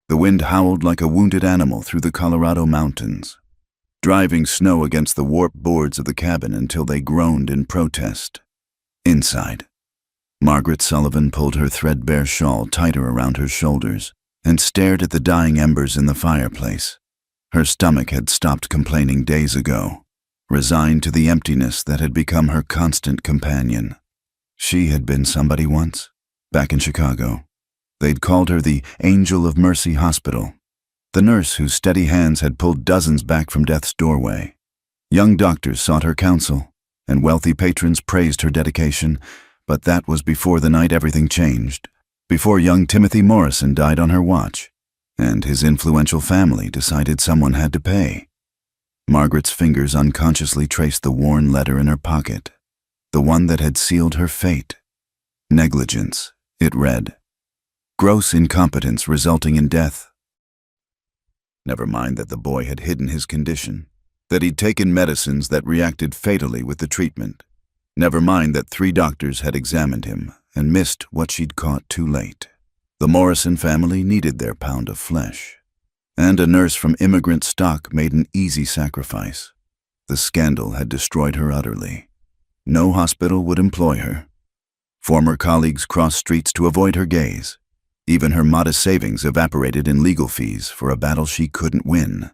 The wind howled like a wounded animal through the Colorado mountains, driving snow against the warped boards of the cabin until they groaned in protest. Inside, Margaret Sullivan pulled her threadbare shawl tighter around her shoulders and stared at the dying embers in the fireplace. Her stomach had stopped complaining days ago, resigned to the emptiness that had become her constant companion. She had been somebody once, back in Chicago. They'd called her the Angel of Mercy Hospital, the nurse whose steady hands had pulled dozens back from death's doorway. Young doctors sought her counsel, and wealthy patrons praised her dedication, but that was before the night everything changed, before young Timothy Morrison died on her watch, and his influential family decided someone had to pay. Margaret's fingers unconsciously traced the worn letter in her pocket, the one that had sealed her fate. Negligence, it read. Gross incompetence resulting in death. Never mind that the boy had hidden his condition, that he'd taken medicines that reacted fatally with the treatment. Never mind that 3 doctors had examined him and missed what she'd caught too late. The Morrison family needed their pound of flesh, and a nurse from immigrant stock made an easy sacrifice. The scandal had destroyed her utterly. No hospital would employ her. Former colleagues crossed streets to avoid her gaze. Even her modest savings evaporated in legal fees for a battle she couldn't win.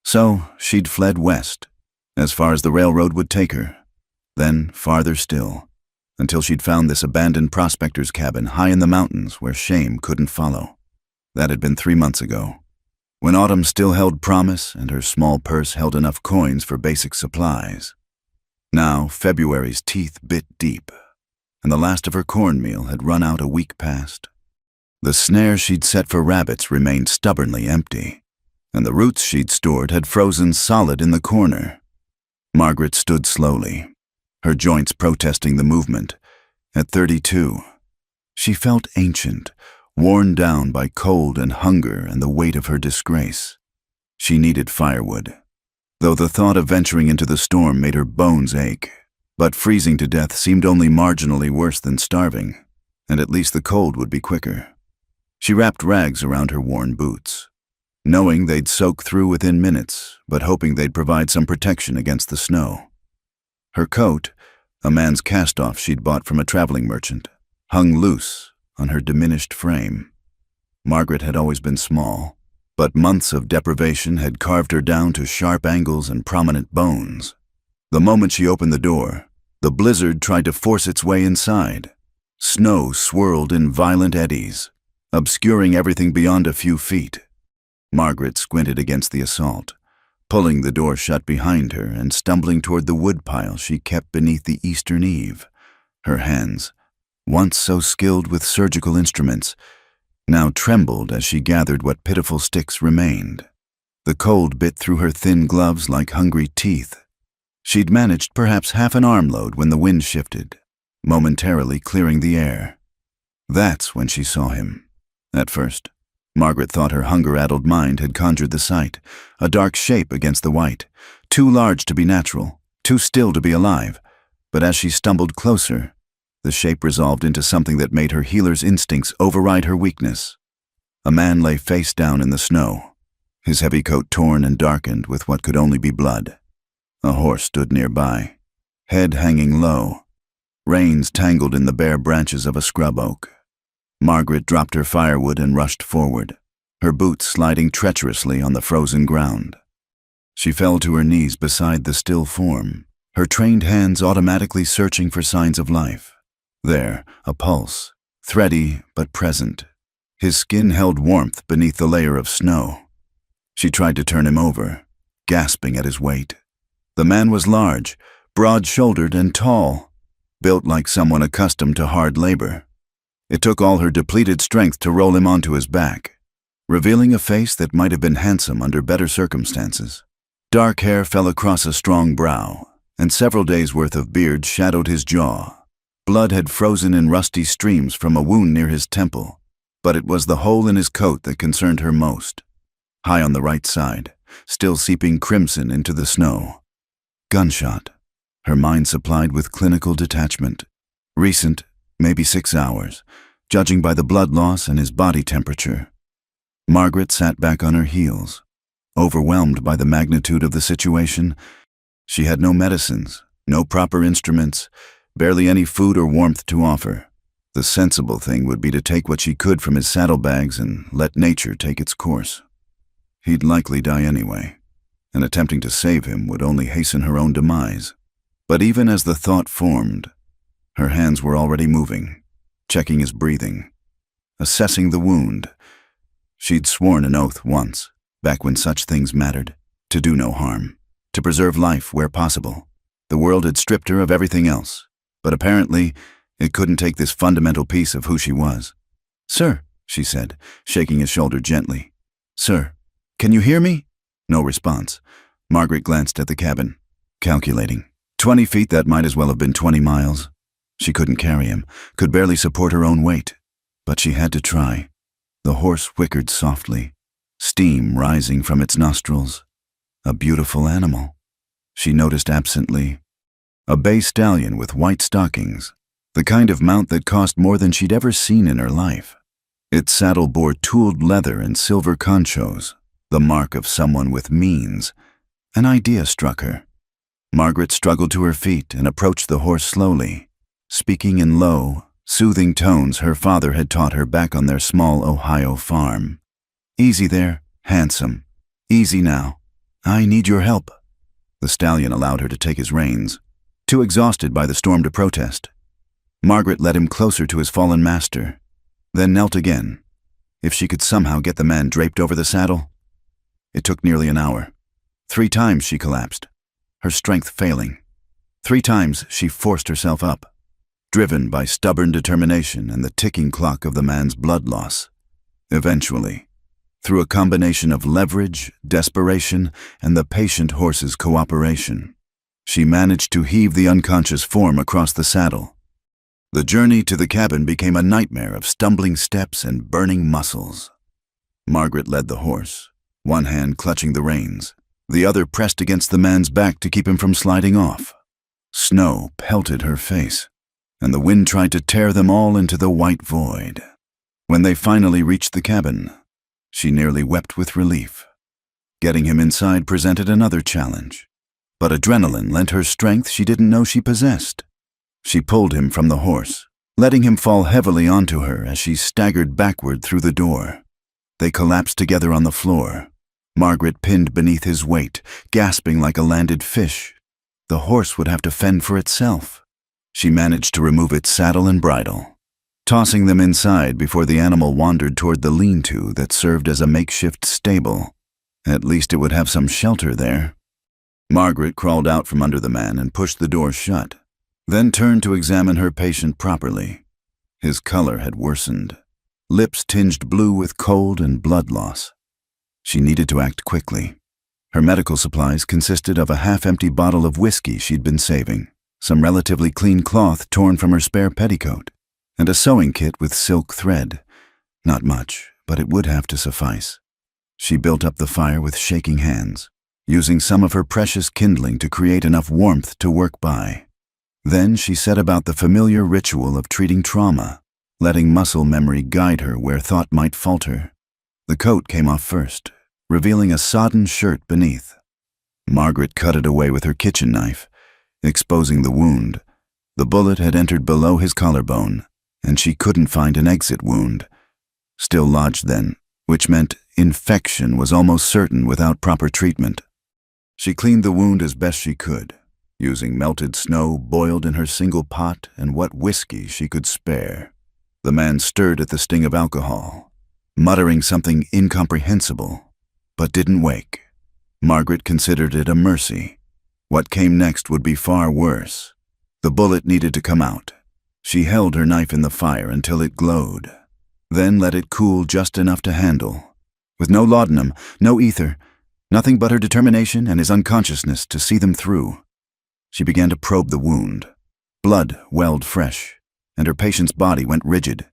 So she'd fled west, as far as the railroad would take her, then farther still, until she'd found this abandoned prospector's cabin high in the mountains where shame couldn't follow. That had been 3 months ago, when autumn still held promise and her small purse held enough coins for basic supplies. Now February's teeth bit deep, and the last of her cornmeal had run out a week past. The snare she'd set for rabbits remained stubbornly empty, and the roots she'd stored had frozen solid in the corner. Margaret stood slowly, her joints protesting the movement. At 32, she felt ancient, worn down by cold and hunger and the weight of her disgrace. She needed firewood, though the thought of venturing into the storm made her bones ache. But freezing to death seemed only marginally worse than starving, and at least the cold would be quicker. She wrapped rags around her worn boots, knowing they'd soak through within minutes, but hoping they'd provide some protection against the snow. Her coat, a man's cast-off she'd bought from a traveling merchant, hung loose on her diminished frame. Margaret had always been small, but months of deprivation had carved her down to sharp angles and prominent bones. The moment she opened the door, the blizzard tried to force its way inside. Snow swirled in violent eddies, obscuring everything beyond a few feet. Margaret squinted against the assault, pulling the door shut behind her and stumbling toward the woodpile she kept beneath the eastern eave. Her hands, once so skilled with surgical instruments, now trembled as she gathered what pitiful sticks remained. The cold bit through her thin gloves like hungry teeth. She'd managed perhaps half an armload when the wind shifted, momentarily clearing the air. That's when she saw him. At first, Margaret thought her hunger-addled mind had conjured the sight, a dark shape against the white, too large to be natural, too still to be alive. But as she stumbled closer, the shape resolved into something that made her healer's instincts override her weakness. A man lay face down in the snow, his heavy coat torn and darkened with what could only be blood. A horse stood nearby, head hanging low, reins tangled in the bare branches of a scrub oak. Margaret dropped her firewood and rushed forward, her boots sliding treacherously on the frozen ground. She fell to her knees beside the still form, her trained hands automatically searching for signs of life. There, a pulse, thready but present. His skin held warmth beneath the layer of snow. She tried to turn him over, gasping at his weight. The man was large, broad-shouldered and tall, built like someone accustomed to hard labor. It took all her depleted strength to roll him onto his back, revealing a face that might have been handsome under better circumstances. Dark hair fell across a strong brow, and several days' worth of beard shadowed his jaw. Blood had frozen in rusty streams from a wound near his temple, but it was the hole in his coat that concerned her most. High on the right side, still seeping crimson into the snow. Gunshot, her mind supplied with clinical detachment. Recent, maybe 6 hours, judging by the blood loss and his body temperature. Margaret sat back on her heels, overwhelmed by the magnitude of the situation. She had no medicines, no proper instruments, barely any food or warmth to offer. The sensible thing would be to take what she could from his saddlebags and let nature take its course. He'd likely die anyway, and attempting to save him would only hasten her own demise. But even as the thought formed, her hands were already moving, checking his breathing, assessing the wound. She'd sworn an oath once, back when such things mattered, to do no harm, to preserve life where possible. The world had stripped her of everything else, but apparently it couldn't take this fundamental piece of who she was. "Sir," she said, shaking his shoulder gently. "Sir, can you hear me?" No response. Margaret glanced at the cabin, calculating. 20 feet, that might as well have been 20 miles. She couldn't carry him, could barely support her own weight, but she had to try. The horse whickered softly, steam rising from its nostrils. A beautiful animal. She noticed absently. A bay stallion with white stockings, the kind of mount that cost more than she'd ever seen in her life. Its saddle bore tooled leather and silver conchos, the mark of someone with means. An idea struck her. Margaret struggled to her feet and approached the horse slowly, speaking in low, soothing tones her father had taught her back on their small Ohio farm. "Easy there, handsome. Easy now. I need your help." The stallion allowed her to take his reins, too exhausted by the storm to protest. Margaret led him closer to his fallen master, then knelt again. If she could somehow get the man draped over the saddle. It took nearly an hour. 3 times she collapsed, her strength failing. 3 times she forced herself up, driven by stubborn determination and the ticking clock of the man's blood loss. Eventually, through a combination of leverage, desperation, and the patient horse's cooperation, she managed to heave the unconscious form across the saddle. The journey to the cabin became a nightmare of stumbling steps and burning muscles. Margaret led the horse, one hand clutching the reins, the other pressed against the man's back to keep him from sliding off. Snow pelted her face, and the wind tried to tear them all into the white void. When they finally reached the cabin, she nearly wept with relief. Getting him inside presented another challenge, but adrenaline lent her strength she didn't know she possessed. She pulled him from the horse, letting him fall heavily onto her as she staggered backward through the door. They collapsed together on the floor, Margaret pinned beneath his weight, gasping like a landed fish. The horse would have to fend for itself. She managed to remove its saddle and bridle, tossing them inside before the animal wandered toward the lean-to that served as a makeshift stable. At least it would have some shelter there. Margaret crawled out from under the man and pushed the door shut, then turned to examine her patient properly. His color had worsened, lips tinged blue with cold and blood loss. She needed to act quickly. Her medical supplies consisted of a half-empty bottle of whiskey she'd been saving, some relatively clean cloth torn from her spare petticoat, and a sewing kit with silk thread. Not much, but it would have to suffice. She built up the fire with shaking hands, using some of her precious kindling to create enough warmth to work by. Then she set about the familiar ritual of treating trauma, letting muscle memory guide her where thought might falter. The coat came off first, revealing a sodden shirt beneath. Margaret cut it away with her kitchen knife, exposing the wound. The bullet had entered below his collarbone, and she couldn't find an exit wound. Still lodged then, which meant infection was almost certain without proper treatment. She cleaned the wound as best she could, using melted snow boiled in her single pot and what whiskey she could spare. The man stirred at the sting of alcohol, muttering something incomprehensible, but didn't wake. Margaret considered it a mercy. What came next would be far worse. The bullet needed to come out. She held her knife in the fire until it glowed, then let it cool just enough to handle. With no laudanum, no ether, nothing but her determination and his unconsciousness to see them through. She began to probe the wound. Blood welled fresh, and her patient's body went rigid.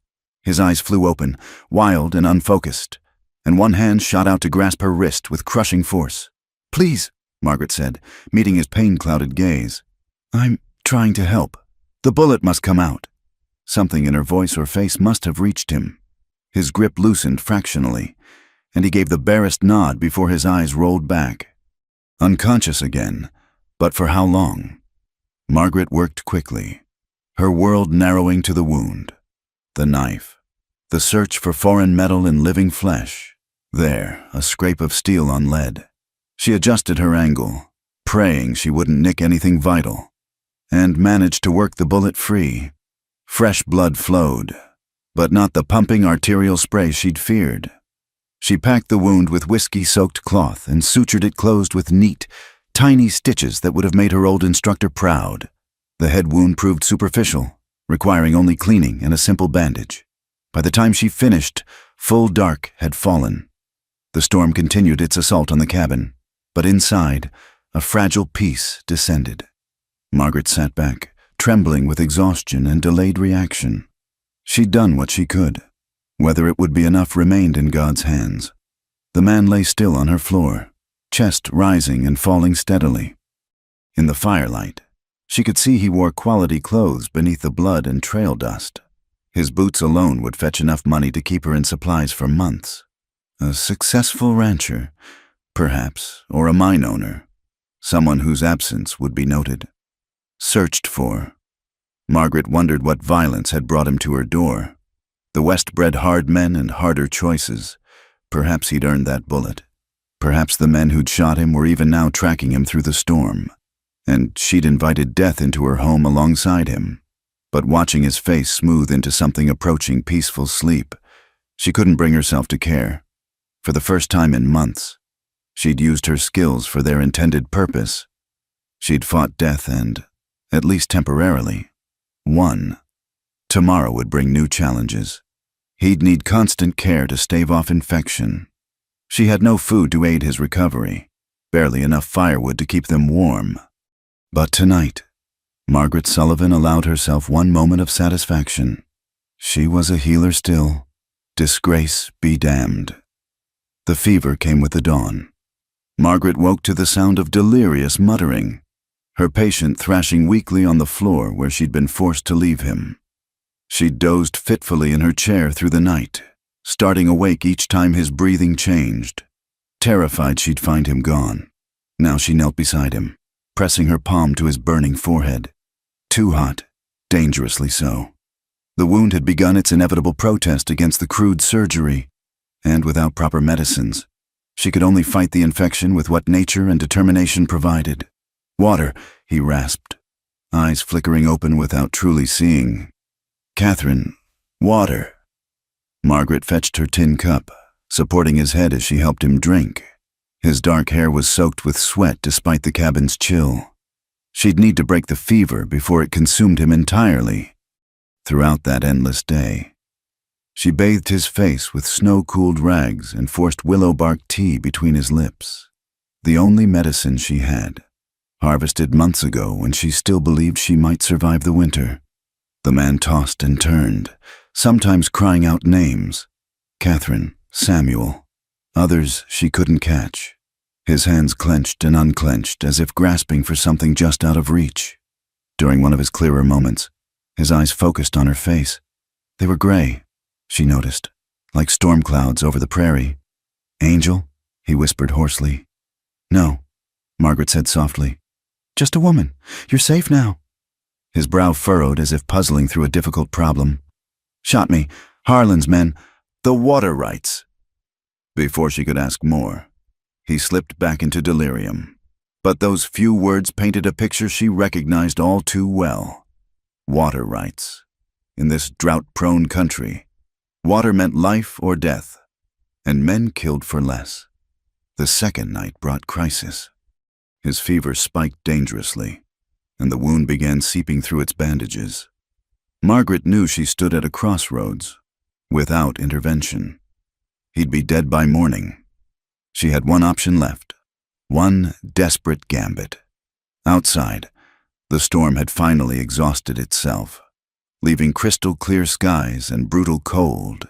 His eyes flew open, wild and unfocused, and one hand shot out to grasp her wrist with crushing force. "Please," Margaret said, meeting his pain-clouded gaze. "I'm trying to help. The bullet must come out." Something in her voice or face must have reached him. His grip loosened fractionally, and he gave the barest nod before his eyes rolled back. Unconscious again, but for how long? Margaret worked quickly, her world narrowing to the wound, the knife, the search for foreign metal in living flesh. There, a scrape of steel on lead. She adjusted her angle, praying she wouldn't nick anything vital, and managed to work the bullet free. Fresh blood flowed, but not the pumping arterial spray she'd feared. She packed the wound with whiskey-soaked cloth and sutured it closed with neat, tiny stitches that would have made her old instructor proud. The head wound proved superficial, requiring only cleaning and a simple bandage. By the time she finished, full dark had fallen. The storm continued its assault on the cabin, but inside, a fragile peace descended. Margaret sat back, trembling with exhaustion and delayed reaction. She'd done what she could. Whether it would be enough remained in God's hands. The man lay still on her floor, chest rising and falling steadily. In the firelight, she could see he wore quality clothes beneath the blood and trail dust. His boots alone would fetch enough money to keep her in supplies for months. A successful rancher, perhaps, or a mine owner, someone whose absence would be noted. Searched for. Margaret wondered what violence had brought him to her door. The West bred hard men and harder choices. Perhaps he'd earned that bullet. Perhaps the men who'd shot him were even now tracking him through the storm. And she'd invited death into her home alongside him. But watching his face smooth into something approaching peaceful sleep, she couldn't bring herself to care. For the first time in months, she'd used her skills for their intended purpose. She'd fought death and, at least temporarily, won. Tomorrow would bring new challenges. He'd need constant care to stave off infection. She had no food to aid his recovery, barely enough firewood to keep them warm. But tonight, Margaret Sullivan allowed herself one moment of satisfaction. She was a healer still. Disgrace be damned. The fever came with the dawn. Margaret woke to the sound of delirious muttering, her patient thrashing weakly on the floor where she'd been forced to leave him. She dozed fitfully in her chair through the night, starting awake each time his breathing changed, terrified she'd find him gone. Now she knelt beside him, pressing her palm to his burning forehead. Too hot, dangerously so. The wound had begun its inevitable protest against the crude surgery, and without proper medicines, she could only fight the infection with what nature and determination provided. Water, he rasped, eyes flickering open without truly seeing. Catherine, water. Margaret fetched her tin cup, supporting his head as she helped him drink. His dark hair was soaked with sweat despite the cabin's chill. She'd need to break the fever before it consumed him entirely. Throughout that endless day, she bathed his face with snow-cooled rags and forced willow bark tea between his lips. The only medicine she had, harvested months ago when she still believed she might survive the winter. The man tossed and turned, sometimes crying out names. Catherine, Samuel. Others she couldn't catch. His hands clenched and unclenched as if grasping for something just out of reach. During one of his clearer moments, his eyes focused on her face. They were gray, she noticed, like storm clouds over the prairie. Angel, he whispered hoarsely. No, Margaret said softly. Just a woman. You're safe now. His brow furrowed as if puzzling through a difficult problem. Shot me. Harlan's men. The water rights. Before she could ask more, he slipped back into delirium. But those few words painted a picture she recognized all too well. Water rights. In this drought-prone country, water meant life or death, and men killed for less. The second night brought crisis. His fever spiked dangerously, and the wound began seeping through its bandages. Margaret knew she stood at a crossroads, without intervention. He'd be dead by morning. She had one option left, one desperate gambit. Outside, the storm had finally exhausted itself, leaving crystal-clear skies and brutal cold.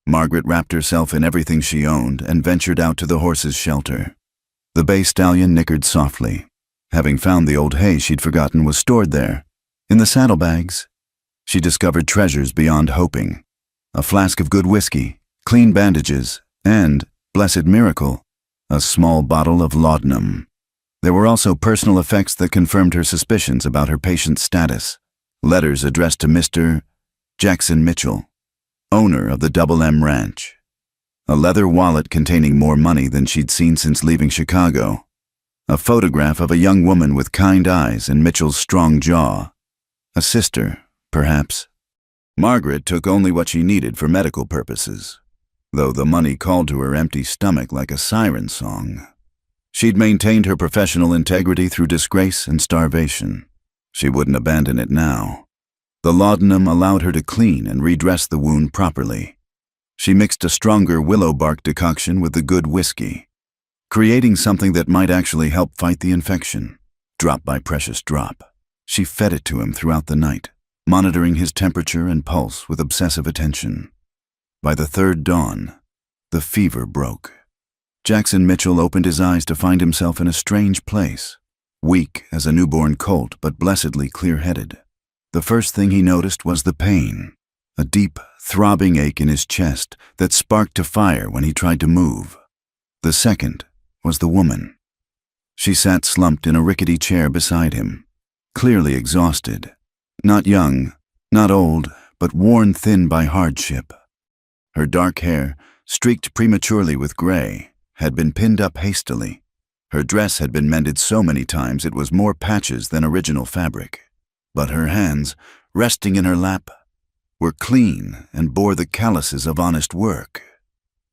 Margaret wrapped herself in everything she owned and ventured out to the horse's shelter. The bay stallion nickered softly, having found the old hay she'd forgotten was stored there. In the saddlebags, she discovered treasures beyond hoping. A flask of good whiskey, clean bandages, and, Blessed miracle, a small bottle of laudanum. There were also personal effects that confirmed her suspicions about her patient's status. Letters addressed to Mr. Jackson Mitchell, owner of the Double M Ranch. A leather wallet containing more money than she'd seen since leaving Chicago. A photograph of a young woman with kind eyes and Mitchell's strong jaw. A sister, perhaps. Margaret took only what she needed for medical purposes, though the money called to her empty stomach like a siren song. She'd maintained her professional integrity through disgrace and starvation. She wouldn't abandon it now. The laudanum allowed her to clean and redress the wound properly. She mixed a stronger willow bark decoction with the good whiskey, creating something that might actually help fight the infection. Drop by precious drop. She fed it to him throughout the night, monitoring his temperature and pulse with obsessive attention. By the third dawn, the fever broke. Jackson Mitchell opened his eyes to find himself in a strange place, weak as a newborn colt but blessedly clear-headed. The first thing he noticed was the pain, a deep, throbbing ache in his chest that sparked to fire when he tried to move. The second was the woman. She sat slumped in a rickety chair beside him, clearly exhausted. Not young, not old, but worn thin by hardship. Her dark hair, streaked prematurely with gray, had been pinned up hastily. Her dress had been mended so many times it was more patches than original fabric. But her hands, resting in her lap, were clean and bore the calluses of honest work.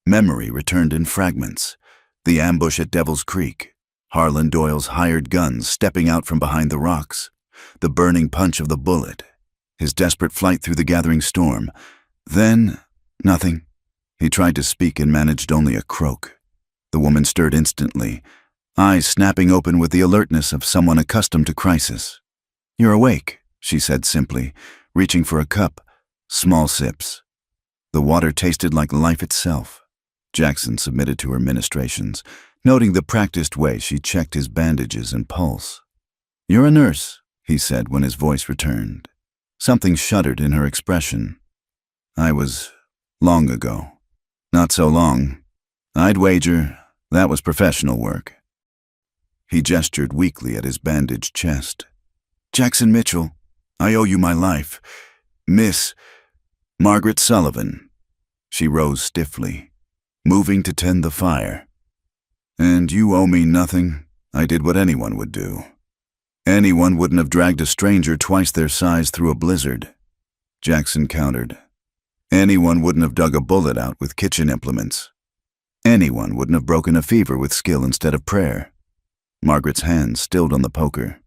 Memory returned in fragments. The ambush at Devil's Creek, Harlan Doyle's hired guns stepping out from behind the rocks, the burning punch of the bullet, his desperate flight through the gathering storm. Then, nothing. He tried to speak and managed only a croak. The woman stirred instantly, eyes snapping open with the alertness of someone accustomed to crisis. "You're awake," she said simply, reaching for a cup. Small sips. The water tasted like life itself. Jackson submitted to her ministrations, noting the practiced way she checked his bandages and pulse. "You're a nurse," he said when his voice returned. Something shuddered in her expression. "I was long ago. Not so long. I'd wager that was professional work." He gestured weakly at his bandaged chest. "Jackson Mitchell, I owe you my life. Miss Margaret Sullivan." She rose stiffly, moving to tend the fire. "And you owe me nothing. I did what anyone would do. Anyone wouldn't have dragged a stranger twice their size through a blizzard." Jackson countered. "Anyone wouldn't have dug a bullet out with kitchen implements. Anyone wouldn't have broken a fever with skill instead of prayer." Margaret's hand stilled on the poker.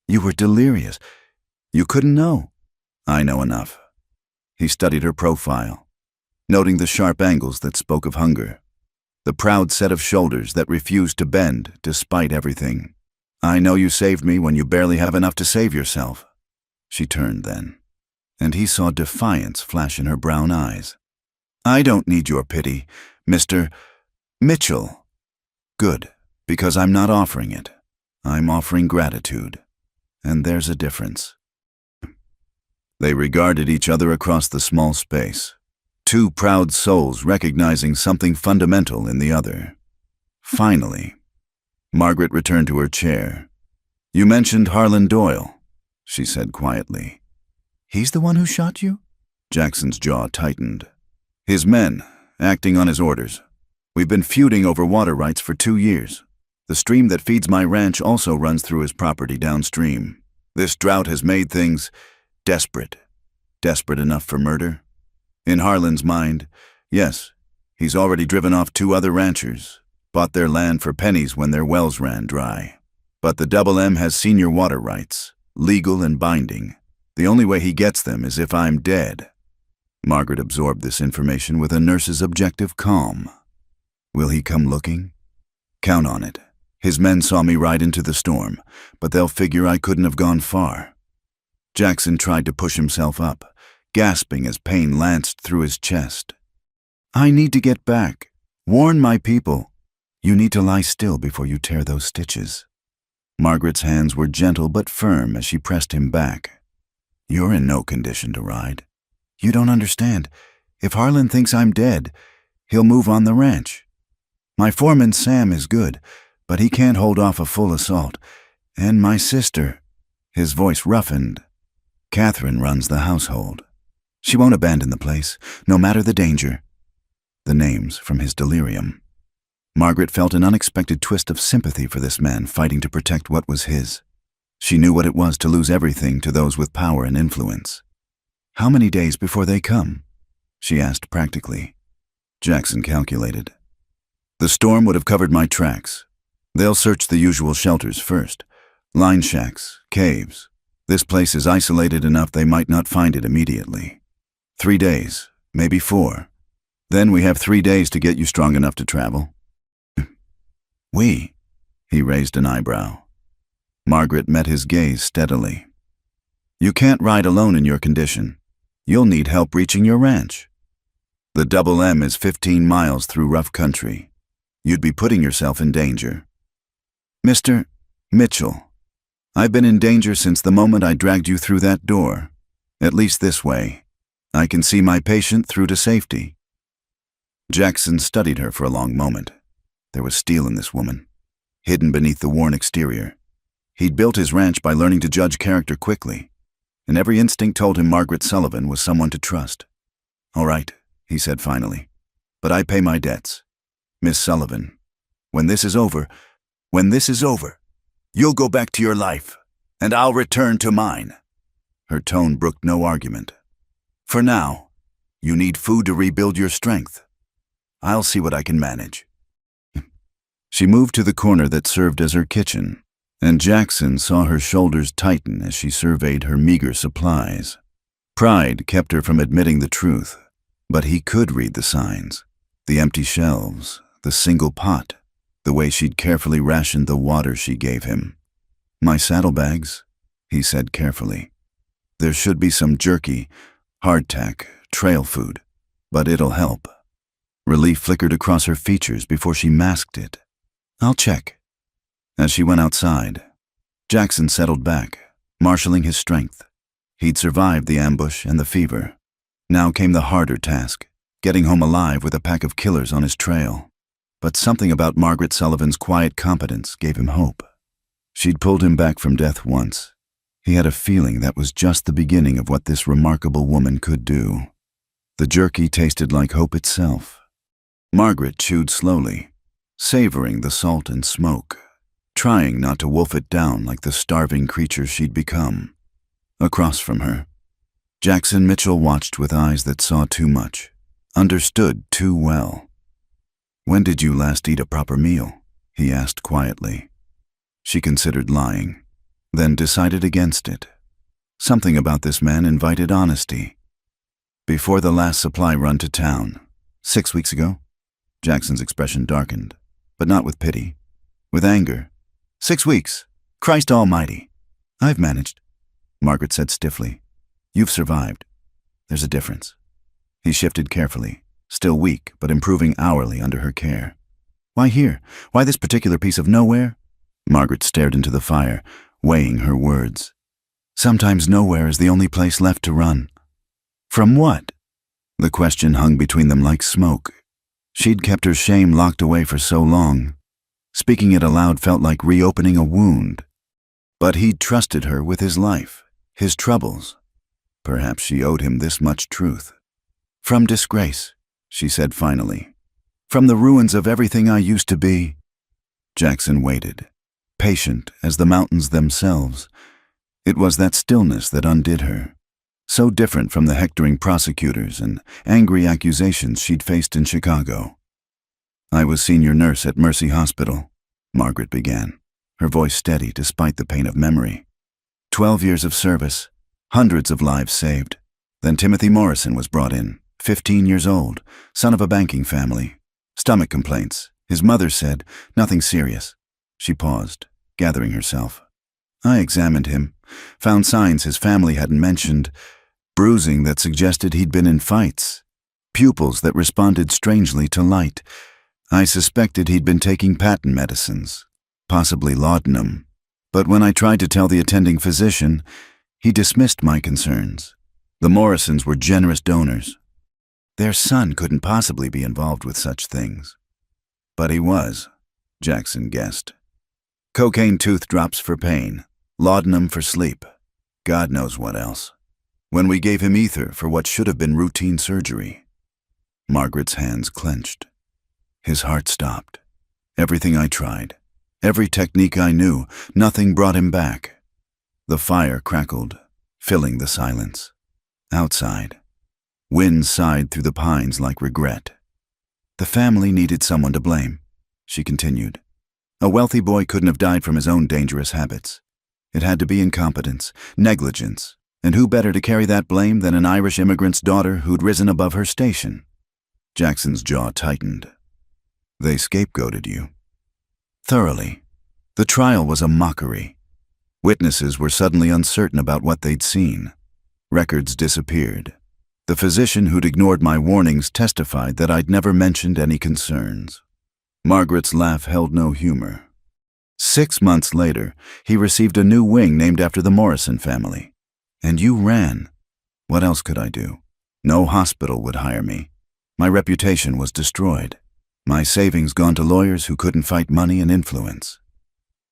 "You were delirious. You couldn't know." "I know enough." He studied her profile, noting the sharp angles that spoke of hunger, the proud set of shoulders that refused to bend despite everything. "I know you saved me when you barely have enough to save yourself." She turned then, and he saw defiance flash in her brown eyes. "I don't need your pity, Mr. Mitchell." "Good, because I'm not offering it. I'm offering gratitude. And there's a difference." They regarded each other across the small space, two proud souls recognizing something fundamental in the other. Finally, Margaret returned to her chair. "You mentioned Harlan Doyle," she said quietly. "He's the one who shot you?" Jackson's jaw tightened. "His men, acting on his orders. We've been feuding over water rights for 2 years. The stream that feeds my ranch also runs through his property downstream. This drought has made things desperate. Desperate enough for murder. In Harlan's mind, yes, he's already driven off 2 other ranchers, bought their land for pennies when their wells ran dry. But the Double M has senior water rights, legal and binding. The only way he gets them is if I'm dead." Margaret absorbed this information with a nurse's objective calm. "Will he come looking?" "Count on it. His men saw me ride into the storm, but they'll figure I couldn't have gone far." Jackson tried to push himself up, gasping as pain lanced through his chest. "I need to get back. Warn my people. You need to lie still before you tear those stitches." Margaret's hands were gentle but firm as she pressed him back. "You're in no condition to ride. You don't understand. If Harlan thinks I'm dead, he'll move on the ranch. My foreman Sam is good, but he can't hold off a full assault. And my sister," his voice roughened. "Catherine runs the household. She won't abandon the place, no matter the danger." The names from his delirium. Margaret felt an unexpected twist of sympathy for this man fighting to protect what was his. She knew what it was to lose everything to those with power and influence. "How many days before they come?" she asked practically. Jackson calculated. "The storm would have covered my tracks. They'll search the usual shelters first. Line shacks, caves. This place is isolated enough they might not find it immediately. 3 days, maybe 4. Then we have 3 days to get you strong enough to travel." "We?" He raised an eyebrow. Margaret met his gaze steadily. "You can't ride alone in your condition. You'll need help reaching your ranch. The Double M is 15 miles through rough country. You'd be putting yourself in danger." "Mr. Mitchell, I've been in danger since the moment I dragged you through that door. At least this way. I can see my patient through to safety." Jackson studied her for a long moment. There was steel in this woman, hidden beneath the worn exterior. He'd built his ranch by learning to judge character quickly, and every instinct told him Margaret Sullivan was someone to trust. "All right," he said finally, "but I pay my debts. Miss Sullivan, when this is over, you'll go back to your life, and I'll return to mine." Her tone brooked no argument. "For now, you need food to rebuild your strength. I'll see what I can manage." She moved to the corner that served as her kitchen, and Jackson saw her shoulders tighten as she surveyed her meager supplies. Pride kept her from admitting the truth, but he could read the signs. The empty shelves, the single pot, the way she'd carefully rationed the water she gave him. "My saddlebags," he said carefully. "There should be some jerky, hardtack, trail food, but it'll help." Relief flickered across her features before she masked it. "I'll check." As she went outside, Jackson settled back, marshaling his strength. He'd survived the ambush and the fever. Now came the harder task, getting home alive with a pack of killers on his trail. But something about Margaret Sullivan's quiet competence gave him hope. She'd pulled him back from death once. He had a feeling that was just the beginning of what this remarkable woman could do. The jerky tasted like hope itself. Margaret chewed slowly, savoring the salt and smoke, trying not to wolf it down like the starving creature she'd become. Across from her, Jackson Mitchell watched with eyes that saw too much, understood too well. "When did you last eat a proper meal?" he asked quietly. She considered lying, then decided against it. Something about this man invited honesty. "Before the last supply run to town. 6 weeks ago?" Jackson's expression darkened, but not with pity. With anger. 6 weeks. Christ almighty." "I've managed," Margaret said stiffly. "You've survived. There's a difference." He shifted carefully, still weak but improving hourly under her care. "Why here? Why this particular piece of nowhere?" Margaret stared into the fire, weighing her words. "Sometimes nowhere is the only place left to run." "From what?" The question hung between them like smoke. She'd kept her shame locked away for so long. Speaking it aloud felt like reopening a wound. But he'd trusted her with his life, his troubles. Perhaps she owed him this much truth. "From disgrace," she said finally. "From the ruins of everything I used to be." Jackson waited, patient as the mountains themselves. It was that stillness that undid her, so different from the hectoring prosecutors and angry accusations she'd faced in Chicago. "I was senior nurse at Mercy Hospital," Margaret began, her voice steady despite the pain of memory. 12 years of service, hundreds of lives saved. Then Timothy Morrison was brought in, 15 years old, son of a banking family. Stomach complaints. His mother said, nothing serious. She paused, gathering herself. I examined him, found signs his family hadn't mentioned, bruising that suggested he'd been in fights, pupils that responded strangely to light. I suspected he'd been taking patent medicines, possibly laudanum. But when I tried to tell the attending physician, he dismissed my concerns. The Morrisons were generous donors. Their son couldn't possibly be involved with such things. But he was, Jackson guessed. Cocaine tooth drops for pain, laudanum for sleep, God knows what else. When we gave him ether for what should have been routine surgery. Margaret's hands clenched. His heart stopped. Everything I tried, every technique I knew, nothing brought him back. The fire crackled, filling the silence. Outside, wind sighed through the pines like regret. The family needed someone to blame, she continued. A wealthy boy couldn't have died from his own dangerous habits. It had to be incompetence, negligence, and who better to carry that blame than an Irish immigrant's daughter who'd risen above her station? Jackson's jaw tightened. They scapegoated you. Thoroughly. The trial was a mockery. Witnesses were suddenly uncertain about what they'd seen. Records disappeared. The physician who'd ignored my warnings testified that I'd never mentioned any concerns. Margaret's laugh held no humor. 6 months later, he received a new wing named after the Morrison family. And you ran. What else could I do? No hospital would hire me. My reputation was destroyed. My savings gone to lawyers who couldn't fight money and influence.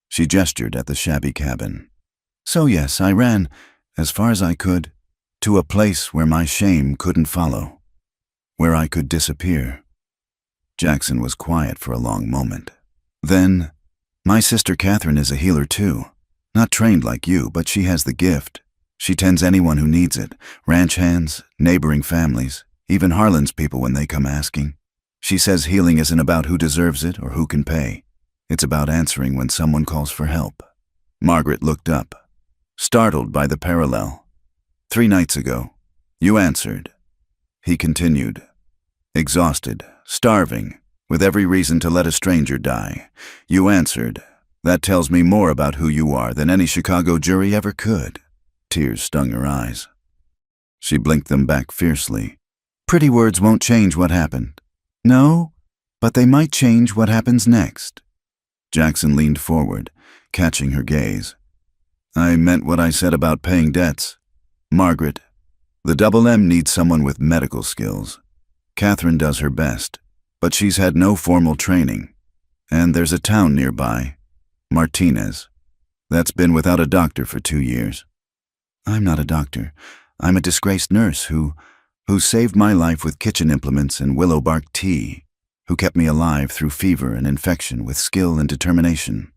She gestured at the shabby cabin. So yes, I ran, as far as I could, to a place where my shame couldn't follow, where I could disappear. Jackson was quiet for a long moment. Then, my sister Catherine is a healer too. Not trained like you, but she has the gift. She tends anyone who needs it, ranch hands, neighboring families, even Harlan's people when they come asking. She says healing isn't about who deserves it or who can pay. It's about answering when someone calls for help. Margaret looked up, startled by the parallel. 3 nights ago, you answered. He continued, exhausted, starving, with every reason to let a stranger die. You answered. That tells me more about who you are than any Chicago jury ever could. Tears stung her eyes. She blinked them back fiercely. Pretty words won't change what happened. No, but they might change what happens next. Jackson leaned forward, catching her gaze. I meant what I said about paying debts. Margaret, the Double M needs someone with medical skills. Catherine does her best, but she's had no formal training. And there's a town nearby, Martinez, that's been without a doctor for 2 years. I'm not a doctor. I'm a disgraced nurse who saved my life with kitchen implements and willow bark tea, who kept me alive through fever and infection with skill and determination.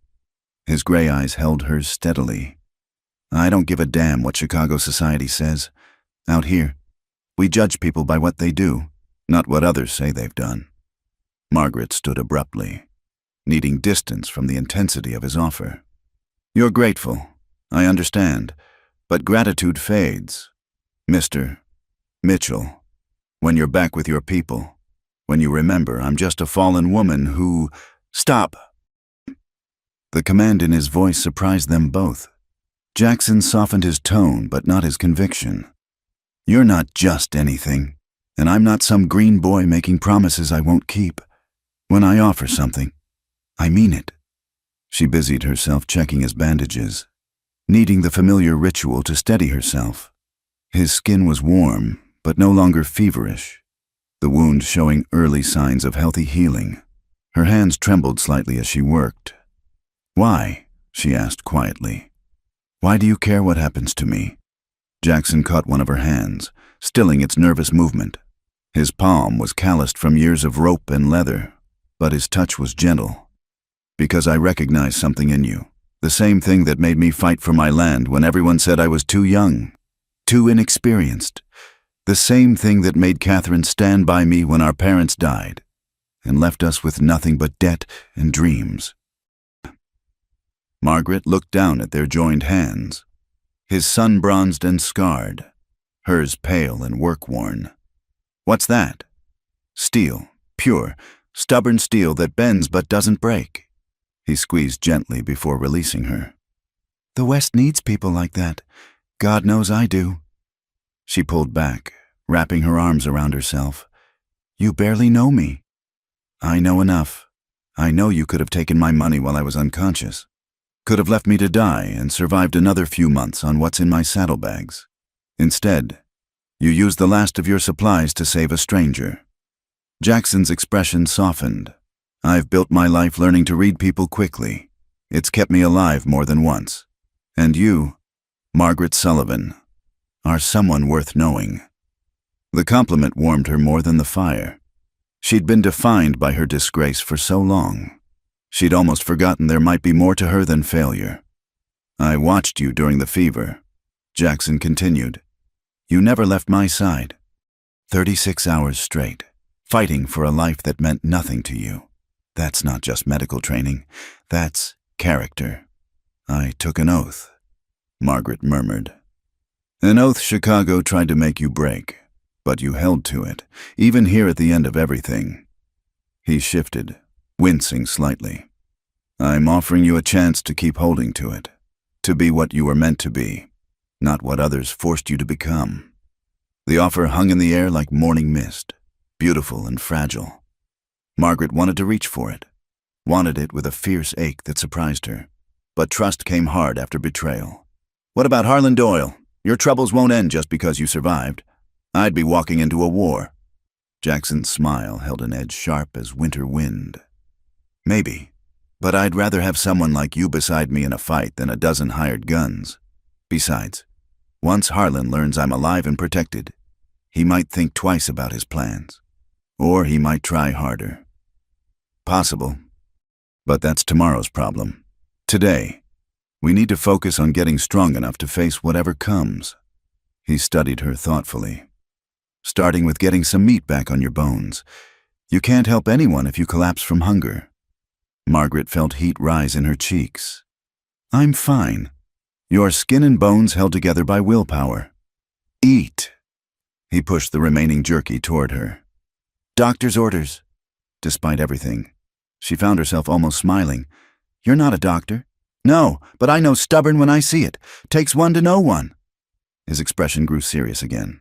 His gray eyes held hers steadily. I don't give a damn what Chicago society says. Out here, we judge people by what they do, not what others say they've done. Margaret stood abruptly, needing distance from the intensity of his offer. You're grateful, I understand, but gratitude fades. Mr. Mitchell, when you're back with your people, when you remember I'm just a fallen woman who— Stop! The command in his voice surprised them both. Jackson softened his tone, but not his conviction. You're not just anything, and I'm not some green boy making promises I won't keep. When I offer something, I mean it. She busied herself checking his bandages, needing the familiar ritual to steady herself. His skin was warm, but no longer feverish, the wound showing early signs of healthy healing. Her hands trembled slightly as she worked. Why? She asked quietly. Why do you care what happens to me? Jackson caught one of her hands, stilling its nervous movement. His palm was calloused from years of rope and leather, but his touch was gentle. Because I recognize something in you, the same thing that made me fight for my land when everyone said I was too young, too inexperienced, the same thing that made Catherine stand by me when our parents died and left us with nothing but debt and dreams. Margaret looked down at their joined hands, his sun-bronzed and scarred, hers pale and work-worn. What's that? Steel, pure, stubborn steel that bends but doesn't break. He squeezed gently before releasing her. The West needs people like that. God knows I do. She pulled back, wrapping her arms around herself. You barely know me. I know enough. I know you could have taken my money while I was unconscious. Could have left me to die and survived another few months on what's in my saddlebags. Instead, you used the last of your supplies to save a stranger. Jackson's expression softened, I've built my life learning to read people quickly. It's kept me alive more than once. And you, Margaret Sullivan, are someone worth knowing." The compliment warmed her more than the fire. She'd been defined by her disgrace for so long. She'd almost forgotten there might be more to her than failure. "I watched you during the fever," Jackson continued. "You never left my side. 36 hours straight, fighting for a life that meant nothing to you. That's not just medical training. That's character." "I took an oath," Margaret murmured. "An oath Chicago tried to make you break, but you held to it, even here at the end of everything." He shifted, wincing slightly. "I'm offering you a chance to keep holding to it, to be what you were meant to be, not what others forced you to become." The offer hung in the air like morning mist, beautiful and fragile. Margaret wanted to reach for it, wanted it with a fierce ache that surprised her. But trust came hard after betrayal. "What about Harlan Doyle? Your troubles won't end just because you survived. I'd be walking into a war." Jackson's smile held an edge sharp as winter wind. "Maybe, but I'd rather have someone like you beside me in a fight than a dozen hired guns. Besides, once Harlan learns I'm alive and protected, he might think twice about his plans. Or he might try harder." "Possible. But that's tomorrow's problem. Today, we need to focus on getting strong enough to face whatever comes." He studied her thoughtfully. "Starting with getting some meat back on your bones. You can't help anyone if you collapse from hunger." Margaret felt heat rise in her cheeks. "I'm fine. Your skin and bones held together by willpower. Eat." He pushed the remaining jerky toward her. "Doctor's orders." Despite everything, she found herself almost smiling. "You're not a doctor." "No, but I know stubborn when I see it. Takes one to know one." His expression grew serious again.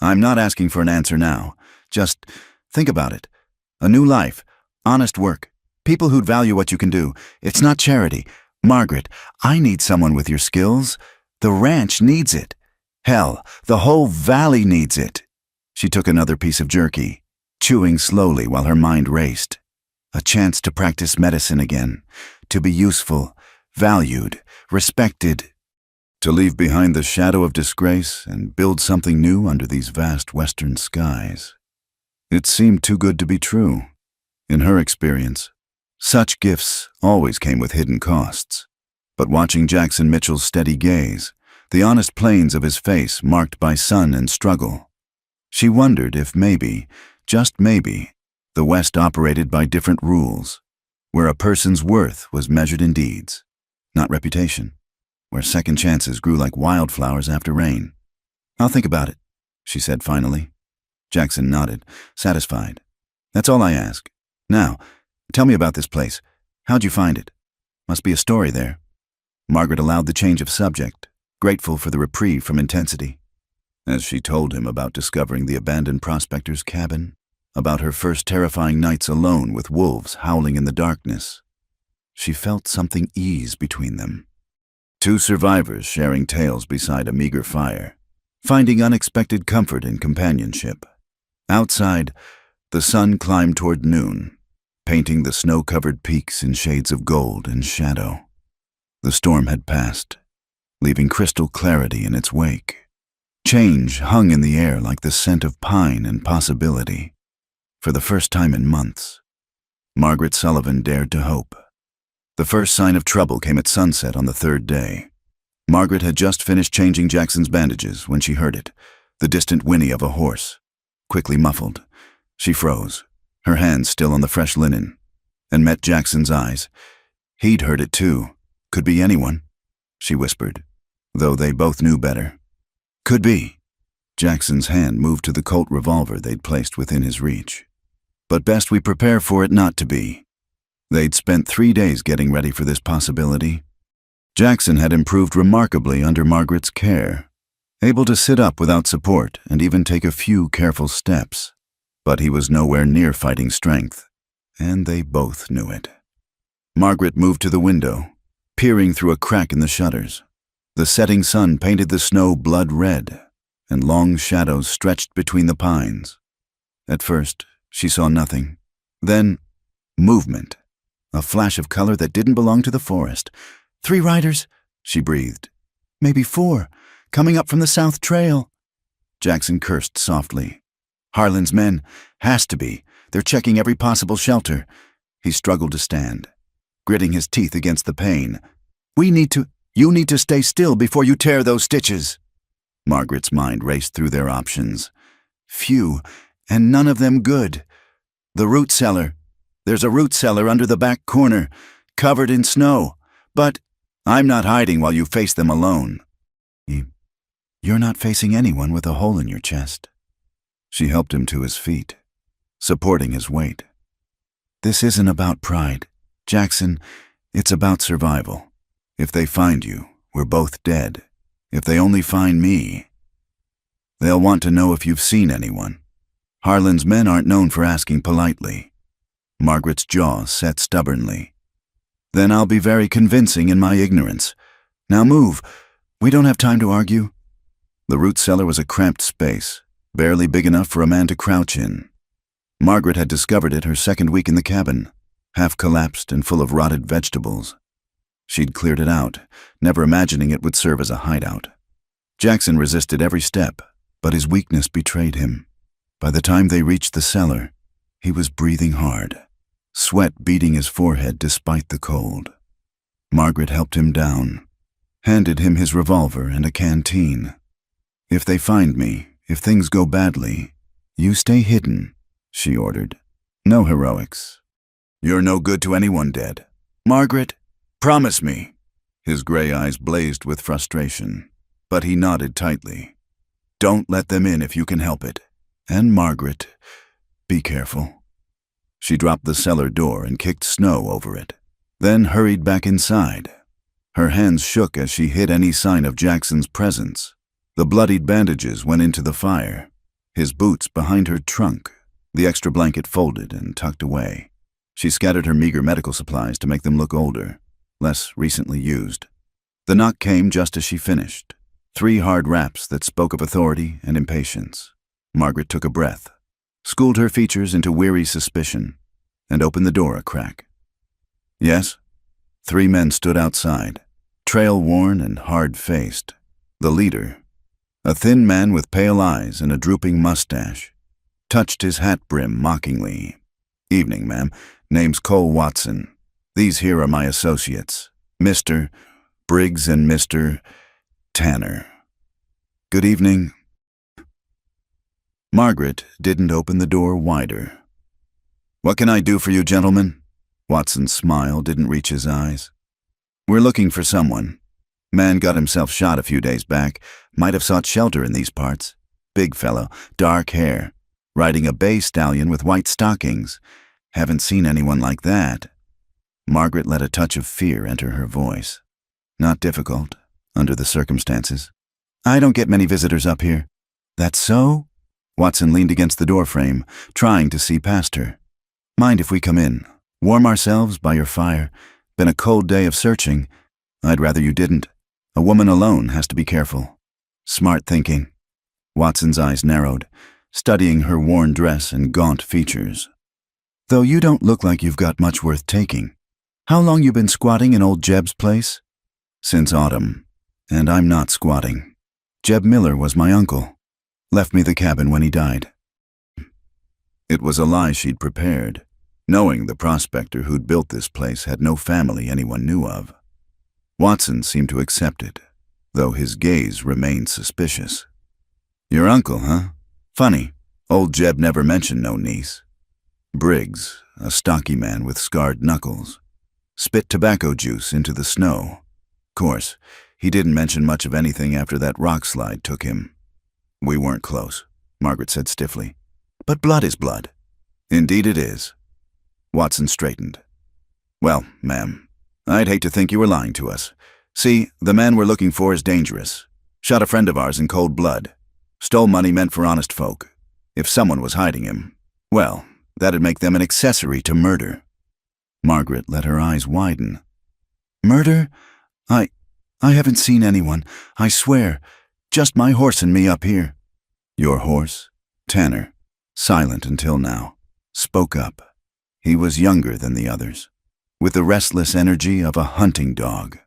"I'm not asking for an answer now. Just think about it. A new life, honest work, people who'd value what you can do. It's not charity. Margaret, I need someone with your skills. The ranch needs it. Hell, the whole valley needs it." She took another piece of jerky, chewing slowly while her mind raced. A chance to practice medicine again, to be useful, valued, respected, to leave behind the shadow of disgrace and build something new under these vast western skies. It seemed too good to be true. In her experience, such gifts always came with hidden costs. But watching Jackson Mitchell's steady gaze, the honest planes of his face marked by sun and struggle, she wondered if maybe, just maybe, the West operated by different rules, where a person's worth was measured in deeds, not reputation, where second chances grew like wildflowers after rain. "I'll think about it," she said finally. Jackson nodded, satisfied. "That's all I ask. Now, tell me about this place. How'd you find it? Must be a story there." Margaret allowed the change of subject, grateful for the reprieve from intensity. As she told him about discovering the abandoned prospector's cabin, about her first terrifying nights alone with wolves howling in the darkness, she felt something ease between them. Two survivors sharing tales beside a meager fire, finding unexpected comfort in companionship. Outside, the sun climbed toward noon, painting the snow-covered peaks in shades of gold and shadow. The storm had passed, leaving crystal clarity in its wake. Change hung in the air like the scent of pine and possibility. For the first time in months, Margaret Sullivan dared to hope. The first sign of trouble came at sunset on the third day. Margaret had just finished changing Jackson's bandages when she heard it, the distant whinny of a horse. Quickly muffled, she froze, her hands still on the fresh linen, and met Jackson's eyes. He'd heard it too. "Could be anyone," she whispered, though they both knew better. "Could be." Jackson's hand moved to the Colt revolver they'd placed within his reach. "But best we prepare for it not to be." They'd spent 3 days getting ready for this possibility. Jackson had improved remarkably under Margaret's care, able to sit up without support and even take a few careful steps. But he was nowhere near fighting strength, and they both knew it. Margaret moved to the window, peering through a crack in the shutters. The setting sun painted the snow blood red, and long shadows stretched between the pines. At first, she saw nothing. Then, Movement. A flash of color that didn't belong to the forest. 3 riders, she breathed. Maybe 4, coming up from the south trail. Jackson cursed softly. Harlan's men. Has to be. They're checking every possible shelter. He struggled to stand, gritting his teeth against the pain. You need to stay still before you tear those stitches. Margaret's mind raced through their options. Few, and none of them good. The root cellar. There's a root cellar under the back corner, covered in snow. But I'm not hiding while you face them alone. You're not facing anyone with a hole in your chest. She helped him to his feet, supporting his weight. This isn't about pride, Jackson. It's about survival. If they find you, we're both dead. If they only find me, they'll want to know if you've seen anyone. Harlan's men aren't known for asking politely. Margaret's jaw set stubbornly. Then I'll be very convincing in my ignorance. Now move. We don't have time to argue. The root cellar was a cramped space, barely big enough for a man to crouch in. Margaret had discovered it her second week in the cabin, half collapsed and full of rotted vegetables. She'd cleared it out, never imagining it would serve as a hideout. Jackson resisted every step, but his weakness betrayed him. By the time they reached the cellar, he was breathing hard, sweat beading his forehead despite the cold. Margaret helped him down, handed him his revolver and a canteen. If they find me, if things go badly, you stay hidden, she ordered. No heroics. You're no good to anyone dead. Margaret, promise me. His gray eyes blazed with frustration, but he nodded tightly. Don't let them in if you can help it. And Margaret, be careful. She dropped the cellar door and kicked snow over it, then hurried back inside. Her hands shook as she hid any sign of Jackson's presence. The bloodied bandages went into the fire, his boots behind her trunk, the extra blanket folded and tucked away. She scattered her meager medical supplies to make them look older, less recently used. The knock came just as she finished. 3 hard raps that spoke of authority and impatience. Margaret took a breath, schooled her features into weary suspicion, and opened the door a crack. Yes? 3 men stood outside, trail-worn and hard-faced. The leader, a thin man with pale eyes and a drooping mustache, touched his hat brim mockingly. Evening, ma'am. Name's Cole Watson. These here are my associates, Mr. Briggs and Mr. Tanner. Good evening. Margaret didn't open the door wider. What can I do for you, gentlemen? Watson's smile didn't reach his eyes. We're looking for someone. Man got himself shot a few days back. Might have sought shelter in these parts. Big fellow, dark hair, riding a bay stallion with white stockings. Haven't seen anyone like that. Margaret let a touch of fear enter her voice. Not difficult, under the circumstances. I don't get many visitors up here. That's so? Watson leaned against the doorframe, trying to see past her. Mind if we come in? Warm ourselves by your fire. Been a cold day of searching. I'd rather you didn't. A woman alone has to be careful. Smart thinking. Watson's eyes narrowed, studying her worn dress and gaunt features. Though you don't look like you've got much worth taking. How long you been squatting in old Jeb's place? Since autumn. And I'm not squatting. Jeb Miller was my uncle. Left me the cabin when he died. It was a lie she'd prepared, knowing the prospector who'd built this place had no family anyone knew of. Watson seemed to accept it, though his gaze remained suspicious. Your uncle, huh? Funny. Old Jeb never mentioned no niece. Briggs, a stocky man with scarred knuckles, spit tobacco juice into the snow. Course, he didn't mention much of anything after that rock slide took him. We weren't close, Margaret said stiffly. But blood is blood. Indeed it is. Watson straightened. Well, ma'am, I'd hate to think you were lying to us. See, the man we're looking for is dangerous. Shot a friend of ours in cold blood. Stole money meant for honest folk. If someone was hiding him, well, that'd make them an accessory to murder. Margaret let her eyes widen. Murder? I haven't seen anyone, I swear. Just my horse and me up here. Your horse? Tanner, silent until now, spoke up. He was younger than the others, with the restless energy of a hunting dog.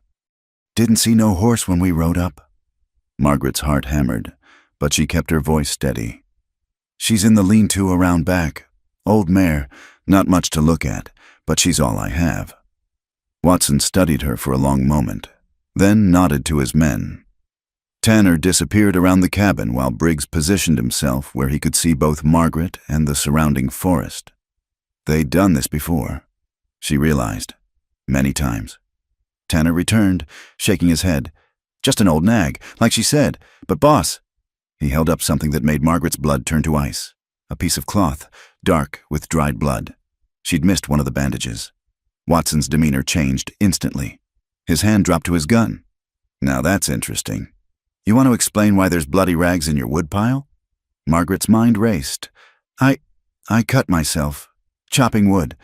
"Didn't see no horse when we rode up." Margaret's heart hammered, but she kept her voice steady. "She's in the lean-to around back. Old mare, not much to look at, but she's all I have." Watson studied her for a long moment, then nodded to his men. Tanner disappeared around the cabin while Briggs positioned himself where he could see both Margaret and the surrounding forest. They'd done this before, she realized, many times. Tanner returned, shaking his head. "Just an old nag, like she said, but boss—" He held up something that made Margaret's blood turn to ice. A piece of cloth, dark with dried blood. She'd missed one of the bandages. Watson's demeanor changed instantly. His hand dropped to his gun. "Now that's interesting. You want to explain why there's bloody rags in your woodpile?" Margaret's mind raced. I cut myself, chopping wood.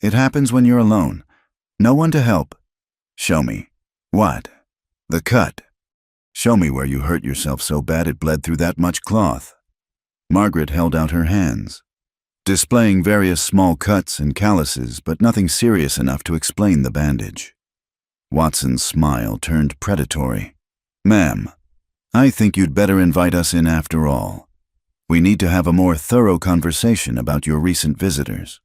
It happens when you're alone. No one to help." "Show me." "What?" "The cut. Show me where you hurt yourself so bad it bled through that much cloth." Margaret held out her hands, displaying various small cuts and calluses, but nothing serious enough to explain the bandage. Watson's smile turned predatory. "Ma'am, I think you'd better invite us in after all. We need to have a more thorough conversation about your recent visitors."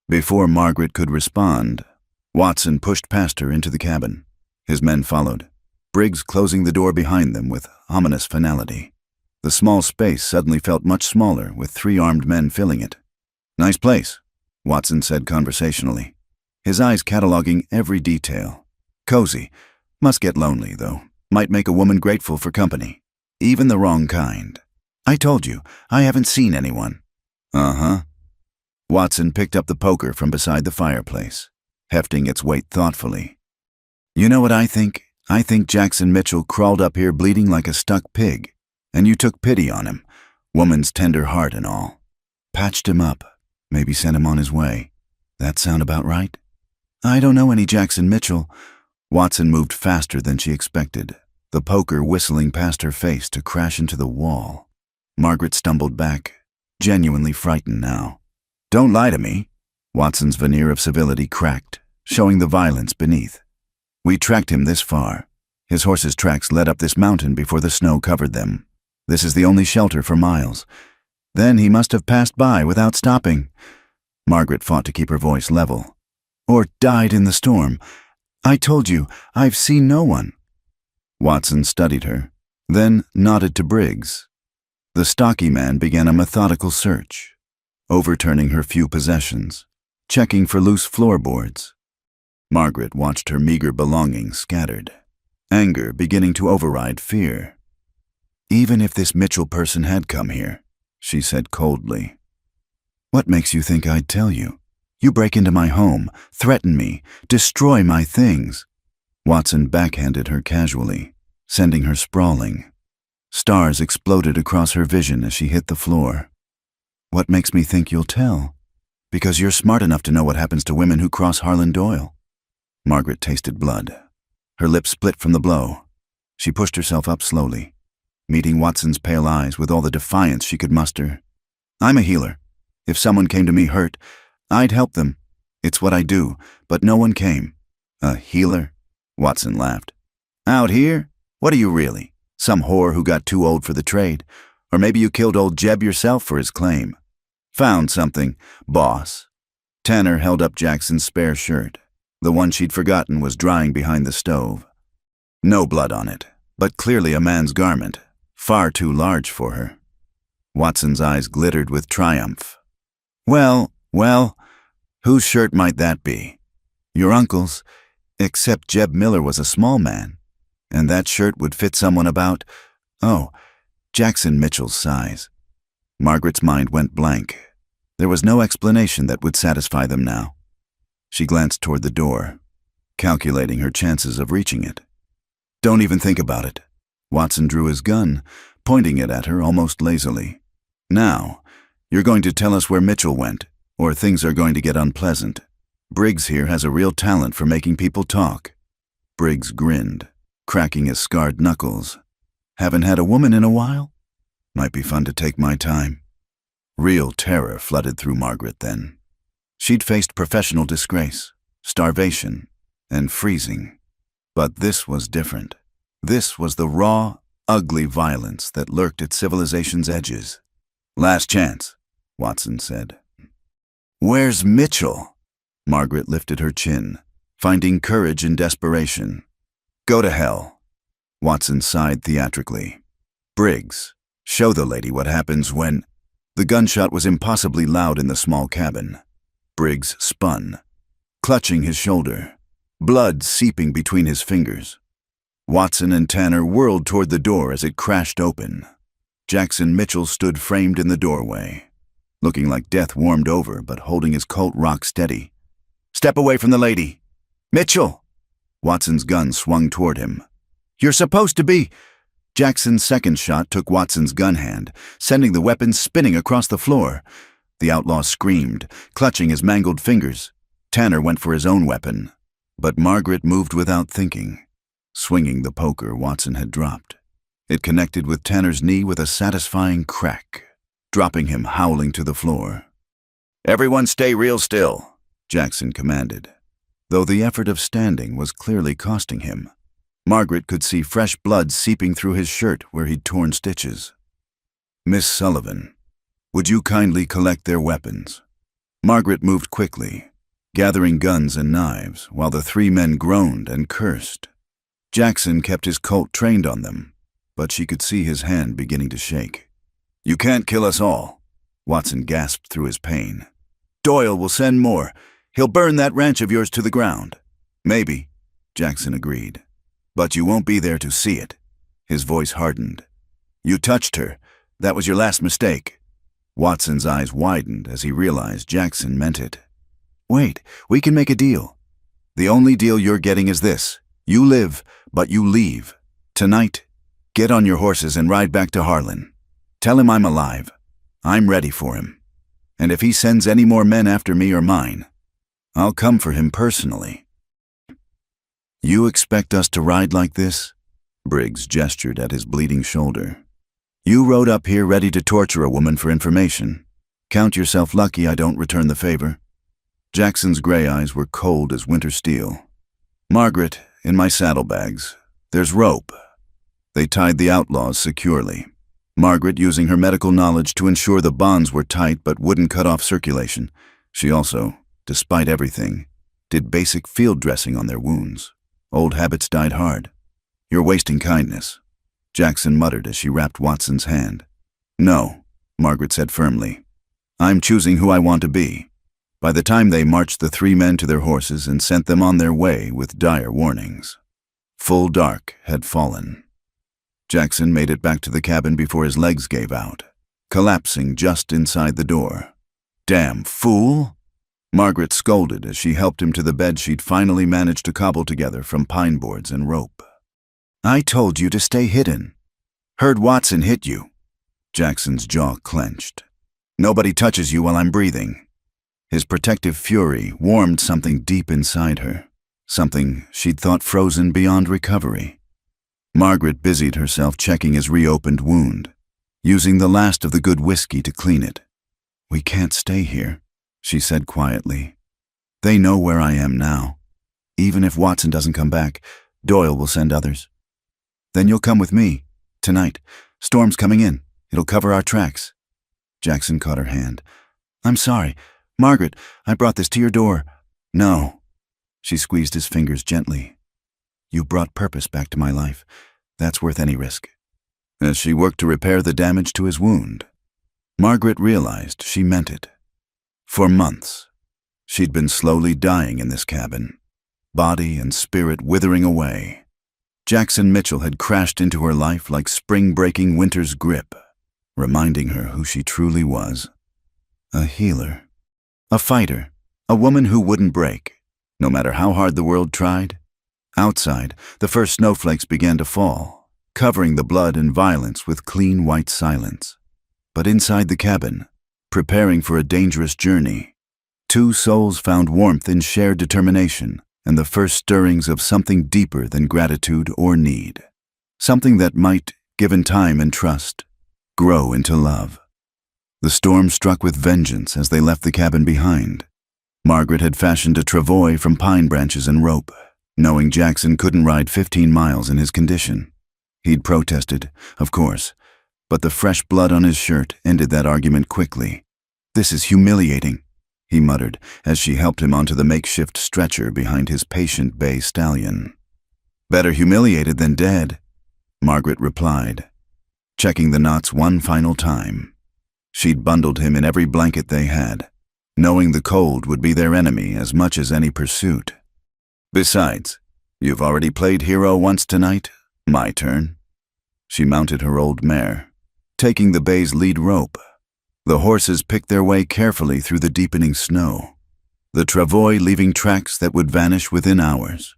Before Margaret could respond, Watson pushed past her into the cabin. His men followed, Briggs closing the door behind them with ominous finality. The small space suddenly felt much smaller, with 3 armed men filling it. "Nice place," Watson said conversationally, his eyes cataloging every detail. "Cozy. Must get lonely, though. Might make a woman grateful for company. Even the wrong kind. I told you, I haven't seen anyone." "Uh-huh." Watson picked up the poker from beside the fireplace, hefting its weight thoughtfully. "You know what I think? I think Jackson Mitchell crawled up here bleeding like a stuck pig, and you took pity on him, woman's tender heart and all. Patched him up, maybe sent him on his way. That sound about right?" "I don't know any Jackson Mitchell." Watson moved faster than she expected, the poker whistling past her face to crash into the wall. Margaret stumbled back, genuinely frightened now. "Don't lie to me." Watson's veneer of civility cracked, showing the violence beneath. "We tracked him this far. His horse's tracks led up this mountain before the snow covered them. This is the only shelter for miles. Then he must have passed by without stopping." Margaret fought to keep her voice level. "Or died in the storm. I told you, I've seen no one." Watson studied her, then nodded to Briggs. The stocky man began a methodical search, overturning her few possessions, checking for loose floorboards. Margaret watched her meager belongings scattered, anger beginning to override fear. "Even if this Mitchell person had come here," she said coldly, "what makes you think I'd tell you? You break into my home, threaten me, destroy my things." Watson backhanded her casually, sending her sprawling. Stars exploded across her vision as she hit the floor. "What makes me think you'll tell? Because you're smart enough to know what happens to women who cross Harlan Doyle." Margaret tasted blood. Her lips split from the blow. She pushed herself up slowly, meeting Watson's pale eyes with all the defiance she could muster. "I'm a healer. If someone came to me hurt, I'd help them. It's what I do, but no one came." "A healer?" Watson laughed. "Out here? What are you really? Some whore who got too old for the trade? Or maybe you killed old Jeb yourself for his claim. Found something, boss." Tanner held up Jackson's spare shirt. The one she'd forgotten was drying behind the stove. No blood on it, but clearly a man's garment, far too large for her. Watson's eyes glittered with triumph. Well, whose shirt might that be?" "Your uncle's, except Jeb Miller was a small man, and that shirt would fit someone about, Jackson Mitchell's size." Margaret's mind went blank. There was no explanation that would satisfy them now. She glanced toward the door, calculating her chances of reaching it. "Don't even think about it." Watson drew his gun, pointing it at her almost lazily. "Now, you're going to tell us where Mitchell went, or things are going to get unpleasant. Briggs here has a real talent for making people talk." Briggs grinned, cracking his scarred knuckles. "Haven't had a woman in a while? Might be fun to take my time." Real terror flooded through Margaret then. She'd faced professional disgrace, starvation, and freezing. But this was different. This was the raw, ugly violence that lurked at civilization's edges. "Last chance," Watson said. "Where's Mitchell?" Margaret lifted her chin, finding courage in desperation. "Go to hell." Watson sighed theatrically. "Briggs, show the lady what happens when—" The gunshot was impossibly loud in the small cabin. Briggs spun, clutching his shoulder, blood seeping between his fingers. Watson and Tanner whirled toward the door as it crashed open. Jackson Mitchell stood framed in the doorway, looking like death warmed over but holding his Colt rock steady. "Step away from the lady." "Mitchell!" Watson's gun swung toward him. "You're supposed to be—" Jackson's second shot took Watson's gun hand, sending the weapon spinning across the floor. The outlaw screamed, clutching his mangled fingers. Tanner went for his own weapon, but Margaret moved without thinking, swinging the poker Watson had dropped. It connected with Tanner's knee with a satisfying crack, dropping him howling to the floor. "Everyone stay real still," Jackson commanded, though the effort of standing was clearly costing him. Margaret could see fresh blood seeping through his shirt where he'd torn stitches. "Miss Sullivan, would you kindly collect their weapons?" Margaret moved quickly, gathering guns and knives, while the three men groaned and cursed. Jackson kept his Colt trained on them, but she could see his hand beginning to shake. "You can't kill us all," Watson gasped through his pain. "Doyle will send more. He'll burn that ranch of yours to the ground." "Maybe," Jackson agreed. "But you won't be there to see it." His voice hardened. "You touched her. That was your last mistake." Watson's eyes widened as he realized Jackson meant it. "Wait, we can make a deal. The only deal you're getting is this. You live, but you leave. Tonight, get on your horses and ride back to Harlan. Tell him I'm alive. I'm ready for him. And if he sends any more men after me or mine, I'll come for him personally." "You expect us to ride like this?" Briggs gestured at his bleeding shoulder. "You rode up here ready to torture a woman for information. Count yourself lucky I don't return the favor." Jackson's gray eyes were cold as winter steel. "Margaret, in my saddlebags. There's rope." They tied the outlaws securely, Margaret using her medical knowledge to ensure the bonds were tight but wouldn't cut off circulation. She also, despite everything, did basic field dressing on their wounds. Old habits died hard. "You're wasting kindness," Jackson muttered as she wrapped Watson's hand. "No," Margaret said firmly. "I'm choosing who I want to be." By the time they marched the three men to their horses and sent them on their way with dire warnings, full dark had fallen. Jackson made it back to the cabin before his legs gave out, collapsing just inside the door. "Damn fool!" Margaret scolded as she helped him to the bed she'd finally managed to cobble together from pine boards and rope. "I told you to stay hidden. Heard Watson hit you." Jackson's jaw clenched. "Nobody touches you while I'm breathing." His protective fury warmed something deep inside her, something she'd thought frozen beyond recovery. Margaret busied herself checking his reopened wound, using the last of the good whiskey to clean it. "We can't stay here," she said quietly. "They know where I am now. Even if Watson doesn't come back, Doyle will send others. Then you'll come with me, tonight. Storm's coming in. It'll cover our tracks." Jackson caught her hand. "I'm sorry. Margaret, I brought this to your door." "No." She squeezed his fingers gently. "You brought purpose back to my life. That's worth any risk." As she worked to repair the damage to his wound, Margaret realized she meant it. For months, she'd been slowly dying in this cabin, body and spirit withering away. Jackson Mitchell had crashed into her life like spring-breaking winter's grip, reminding her who she truly was. A healer, a fighter, a woman who wouldn't break, no matter how hard the world tried. Outside, the first snowflakes began to fall, covering the blood and violence with clean white silence. But inside the cabin, preparing for a dangerous journey, two souls found warmth in shared determination and the first stirrings of something deeper than gratitude or need. Something that might, given time and trust, grow into love. The storm struck with vengeance as they left the cabin behind, Margaret had fashioned a travois from pine branches and rope, knowing Jackson couldn't ride 15 miles in his condition. He'd protested, of course, but the fresh blood on his shirt ended that argument quickly. "This is humiliating," he muttered as she helped him onto the makeshift stretcher behind his patient bay stallion. "Better humiliated than dead," Margaret replied, checking the knots one final time. She'd bundled him in every blanket they had, knowing the cold would be their enemy as much as any pursuit. "Besides, you've already played hero once tonight. My turn." She mounted her old mare, taking the bay's lead rope. The horses picked their way carefully through the deepening snow, the travois leaving tracks that would vanish within hours.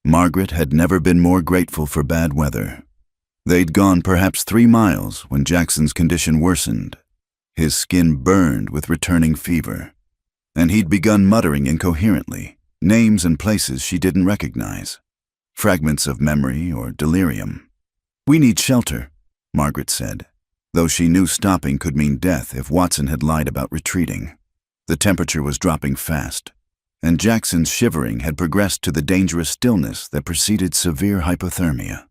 Margaret had never been more grateful for bad weather. They'd gone perhaps 3 miles when Jackson's condition worsened. His skin burned with returning fever, and he'd begun muttering incoherently, names and places she didn't recognize, fragments of memory or delirium. "We need shelter," Margaret said, though she knew stopping could mean death if Watson had lied about retreating. The temperature was dropping fast, and Jackson's shivering had progressed to the dangerous stillness that preceded severe hypothermia.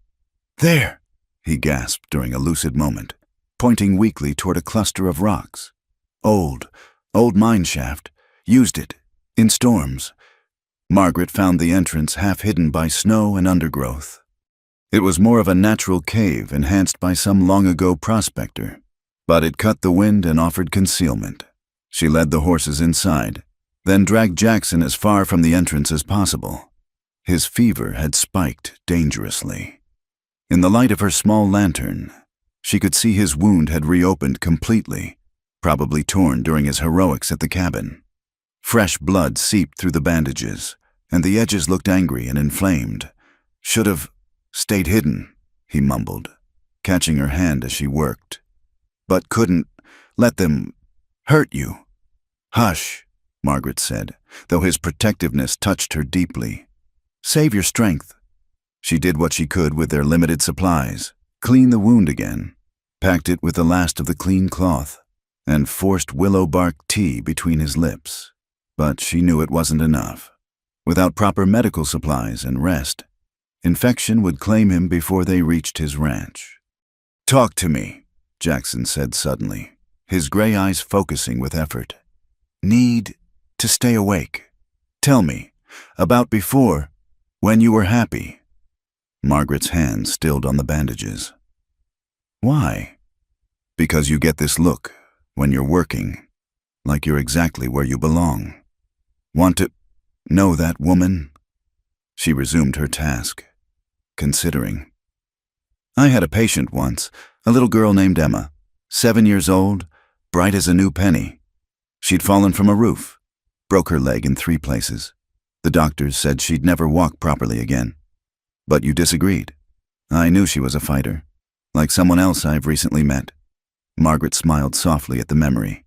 "There!" he gasped during a lucid moment, pointing weakly toward a cluster of rocks. Old mine shaft. Used it. In storms." Margaret found the entrance half hidden by snow and undergrowth. It was more of a natural cave enhanced by some long-ago prospector, but it cut the wind and offered concealment. She led the horses inside, then dragged Jackson as far from the entrance as possible. His fever had spiked dangerously. In the light of her small lantern, she could see his wound had reopened completely, probably torn during his heroics at the cabin. Fresh blood seeped through the bandages, and the edges looked angry and inflamed. "Should have stayed hidden," he mumbled, catching her hand as she worked. "But couldn't let them hurt you." "Hush," Margaret said, though his protectiveness touched her deeply. "Save your strength." She did what she could with their limited supplies, cleaned the wound again, packed it with the last of the clean cloth, and forced willow bark tea between his lips. But she knew it wasn't enough. Without proper medical supplies and rest, infection would claim him before they reached his ranch. "Talk to me," Jackson said suddenly, his gray eyes focusing with effort. "Need to stay awake. Tell me, about before, when you were happy." Margaret's hand stilled on the bandages. "Why?" "Because you get this look when you're working, like you're exactly where you belong. Want to know that woman?" She resumed her task, considering. "I had a patient once, a little girl named Emma, 7 years old, bright as a new penny. She'd fallen from a roof, broke her leg in 3 places. The doctors said she'd never walk properly again. But you disagreed. I knew she was a fighter, like someone else I've recently met." Margaret smiled softly at the memory.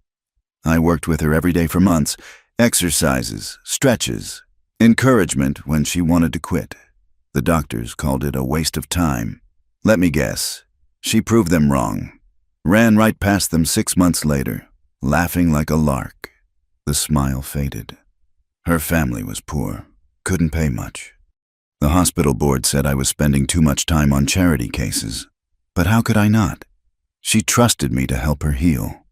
"I worked with her every day for months, exercises, stretches, encouragement when she wanted to quit. The doctors called it a waste of time. Let me guess, she proved them wrong. Ran right past them 6 months later, laughing like a lark." The smile faded. "Her family was poor, couldn't pay much. The hospital board said I was spending too much time on charity cases. But how could I not? She trusted me to help her heal."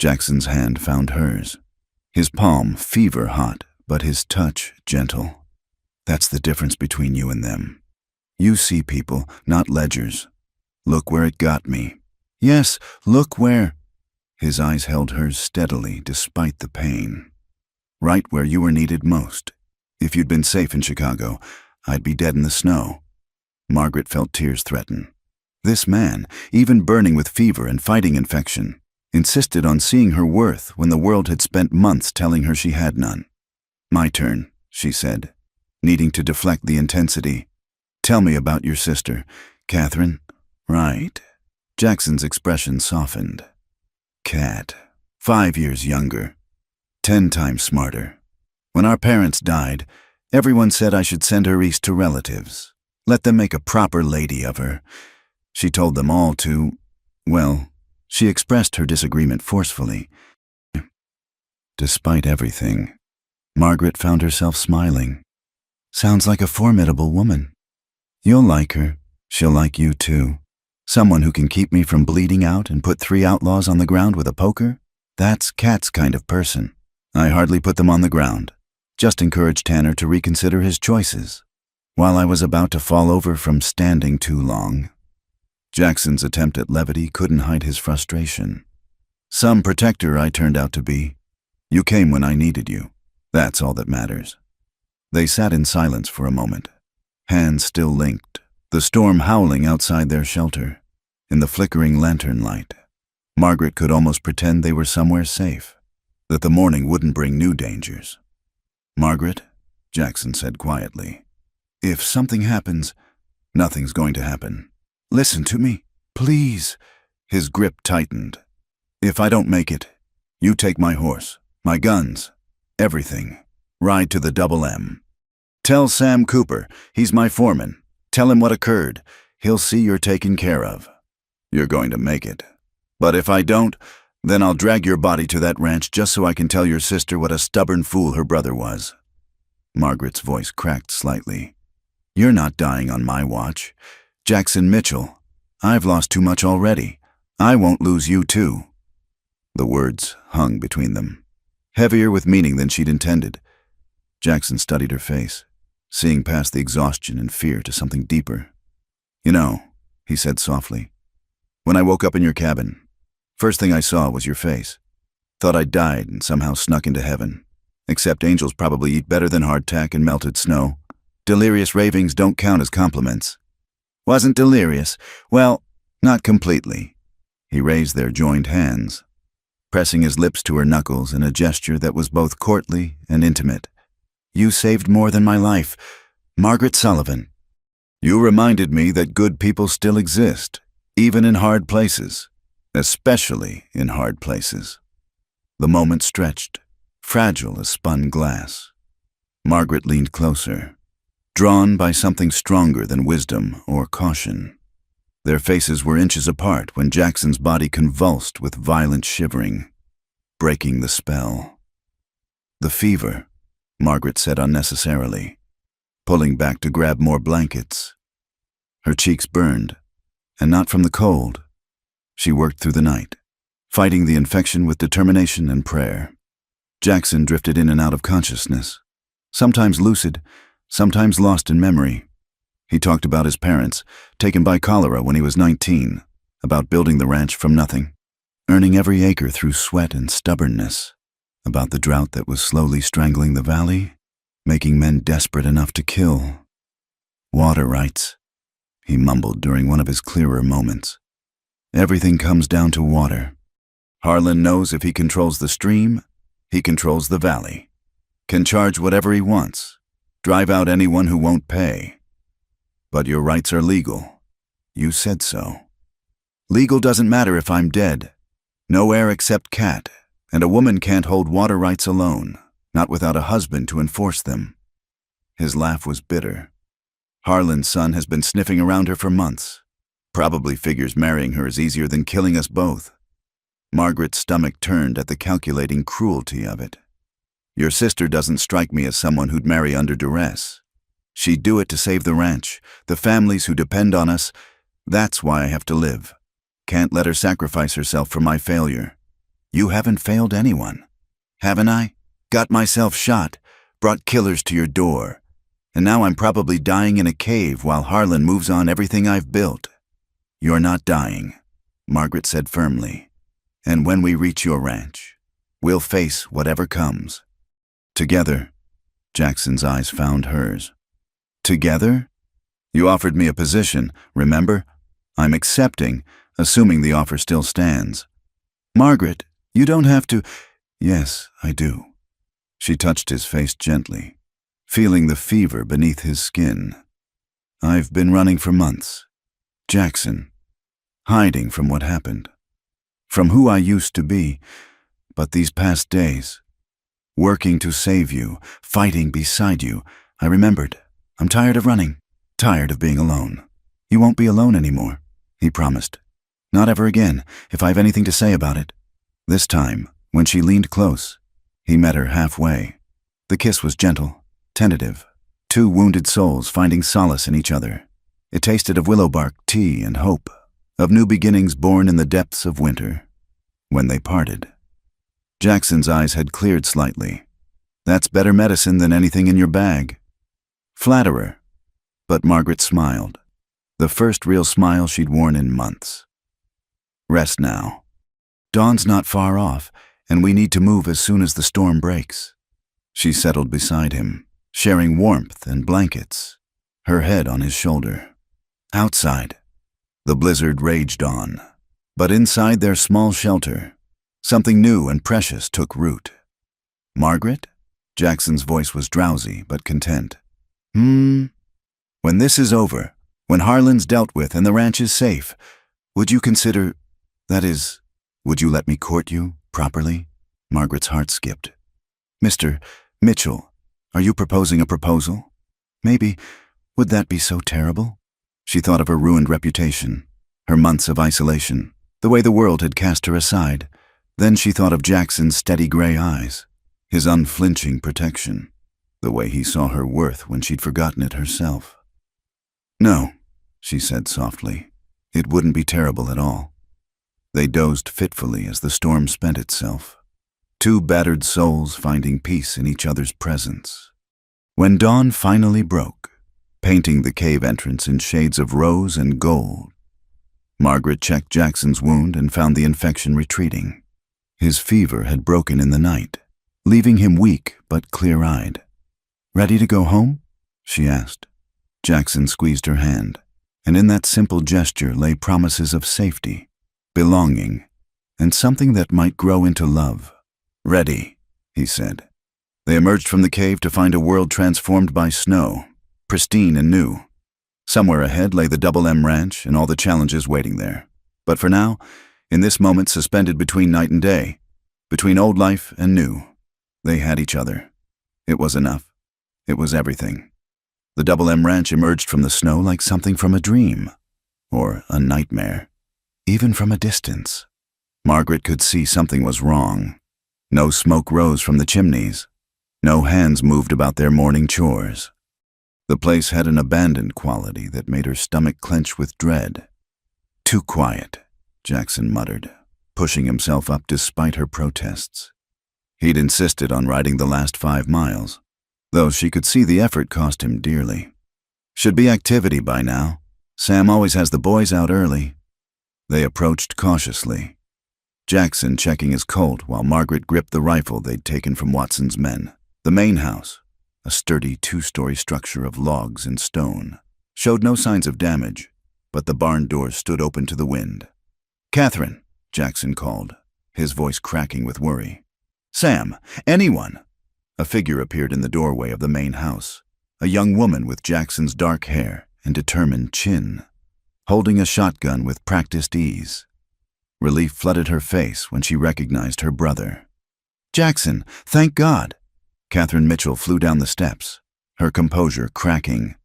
Jackson's hand found hers, his palm fever-hot, but his touch gentle. "That's the difference between you and them. You see people, not ledgers. Look where it got me." "Yes, look where—" His eyes held hers steadily despite the pain. "Right where you were needed most. If you'd been safe in Chicago, I'd be dead in the snow." Margaret felt tears threaten. This man, even burning with fever and fighting infection, insisted on seeing her worth when the world had spent months telling her she had none. "My turn," she said, needing to deflect the intensity. "Tell me about your sister, Catherine." "Right." Jackson's expression softened. "Cat, 5 years younger, 10 times smarter. When our parents died, everyone said I should send her east to relatives. Let them make a proper lady of her. She told them all to, well, she expressed her disagreement forcefully. Despite everything, Margaret found herself smiling. Sounds like a formidable woman. You'll like her. She'll like you too. Someone who can keep me from bleeding out and put 3 outlaws on the ground with a poker? That's Kat's kind of person. I hardly put them on the ground. Just encouraged Tanner to reconsider his choices. While I was about to fall over from standing too long, Jackson's attempt at levity couldn't hide his frustration. Some protector I turned out to be. You came when I needed you. That's all that matters. They sat in silence for a moment, hands still linked, the storm howling outside their shelter. In the flickering lantern light, Margaret could almost pretend they were somewhere safe, that the morning wouldn't bring new dangers. Margaret, Jackson said quietly, if something happens, nothing's going to happen. Listen to me, please. His grip tightened. If I don't make it, you take my horse, my guns, everything. Ride to the Double M. Tell Sam Cooper, he's my foreman. Tell him what occurred. He'll see you're taken care of. You're going to make it. But if I don't, then I'll drag your body to that ranch just so I can tell your sister what a stubborn fool her brother was. Margaret's voice cracked slightly. You're not dying on my watch. Jackson Mitchell, I've lost too much already. I won't lose you too. The words hung between them, heavier with meaning than she'd intended. Jackson studied her face, seeing past the exhaustion and fear to something deeper. You know, he said softly, when I woke up in your cabin, first thing I saw was your face. Thought I'd died and somehow snuck into heaven. Except angels probably eat better than hardtack and melted snow. Delirious ravings don't count as compliments. Wasn't delirious. Well, not completely. He raised their joined hands, pressing his lips to her knuckles in a gesture that was both courtly and intimate. You saved more than my life, Margaret Sullivan. You reminded me that good people still exist, even in hard places, especially in hard places. The moment stretched, fragile as spun glass. Margaret leaned closer, drawn by something stronger than wisdom or caution. Their faces were inches apart when Jackson's body convulsed with violent shivering, breaking the spell. The fever, Margaret said unnecessarily, pulling back to grab more blankets. Her cheeks burned, and not from the cold. She worked through the night, fighting the infection with determination and prayer. Jackson drifted in and out of consciousness, sometimes lucid, sometimes lost in memory. He talked about his parents, taken by cholera when he was 19, about building the ranch from nothing, earning every acre through sweat and stubbornness, about the drought that was slowly strangling the valley, making men desperate enough to kill. Water rights, he mumbled during one of his clearer moments. Everything comes down to water. Harlan knows if he controls the stream, he controls the valley. Can charge whatever he wants, drive out anyone who won't pay. But your rights are legal. You said so. Legal doesn't matter if I'm dead. No heir except Kat, and a woman can't hold water rights alone, not without a husband to enforce them. His laugh was bitter. Harlan's son has been sniffing around her for months. Probably figures marrying her is easier than killing us both. Margaret's stomach turned at the calculating cruelty of it. Your sister doesn't strike me as someone who'd marry under duress. She'd do it to save the ranch, the families who depend on us. That's why I have to live. Can't let her sacrifice herself for my failure. You haven't failed anyone, haven't I? Got myself shot, brought killers to your door, and now I'm probably dying in a cave while Harlan moves on everything I've built. You're not dying, Margaret said firmly. And when we reach your ranch, we'll face whatever comes. Together, Jackson's eyes found hers. Together? You offered me a position, remember? I'm accepting, assuming the offer still stands. Margaret, you don't have to. Yes, I do. She touched his face gently, feeling the fever beneath his skin. I've been running for months. Jackson, hiding from what happened, from who I used to be, but these past days, working to save you, fighting beside you, I remembered. I'm tired of running, tired of being alone. You won't be alone anymore, he promised. Not ever again, if I have anything to say about it. This time, when she leaned close, he met her halfway. The kiss was gentle, tentative, two wounded souls finding solace in each other. It tasted of willow bark, tea, and hope, of new beginnings born in the depths of winter. When they parted, Jackson's eyes had cleared slightly. That's better medicine than anything in your bag. Flatterer. But Margaret smiled, the first real smile she'd worn in months. Rest now. Dawn's not far off, and we need to move as soon as the storm breaks. She settled beside him, sharing warmth and blankets, her head on his shoulder. Outside, the blizzard raged on, but inside their small shelter, something new and precious took root. Margaret? Jackson's voice was drowsy but content. When this is over, when Harlan's dealt with and the ranch is safe, would you consider, that is, would you let me court you properly? Margaret's heart skipped. Mr. Mitchell, are you proposing a proposal? Maybe, would that be so terrible? She thought of her ruined reputation, her months of isolation, the way the world had cast her aside. Then she thought of Jackson's steady gray eyes, his unflinching protection, the way he saw her worth when she'd forgotten it herself. No, she said softly. It wouldn't be terrible at all. They dozed fitfully as the storm spent itself, two battered souls finding peace in each other's presence. When dawn finally broke, painting the cave entrance in shades of rose and gold, Margaret checked Jackson's wound and found the infection retreating. His fever had broken in the night, leaving him weak but clear-eyed. Ready to go home? She asked. Jackson squeezed her hand, and in that simple gesture lay promises of safety, belonging, and something that might grow into love. Ready, he said. They emerged from the cave to find a world transformed by snow, pristine and new. Somewhere ahead lay the Double M Ranch and all the challenges waiting there. But for now, in this moment suspended between night and day, between old life and new, they had each other. It was enough. It was everything. The Double M Ranch emerged from the snow like something from a dream, or a nightmare, even from a distance. Margaret could see something was wrong. No smoke rose from the chimneys. No hands moved about their morning chores. The place had an abandoned quality that made her stomach clench with dread. Too quiet, Jackson muttered, pushing himself up despite her protests. He'd insisted on riding the last 5 miles, though she could see the effort cost him dearly. Should be activity by now. Sam always has the boys out early. They approached cautiously, Jackson checking his Colt while Margaret gripped the rifle they'd taken from Watson's men. The main house, a sturdy 2-story structure of logs and stone, showed no signs of damage, but the barn door stood open to the wind. "Catherine," Jackson called, his voice cracking with worry. "Sam, anyone!" A figure appeared in the doorway of the main house, a young woman with Jackson's dark hair and determined chin, holding a shotgun with practiced ease. Relief flooded her face when she recognized her brother. "Jackson, thank God!" Catherine Mitchell flew down the steps, her composure cracking.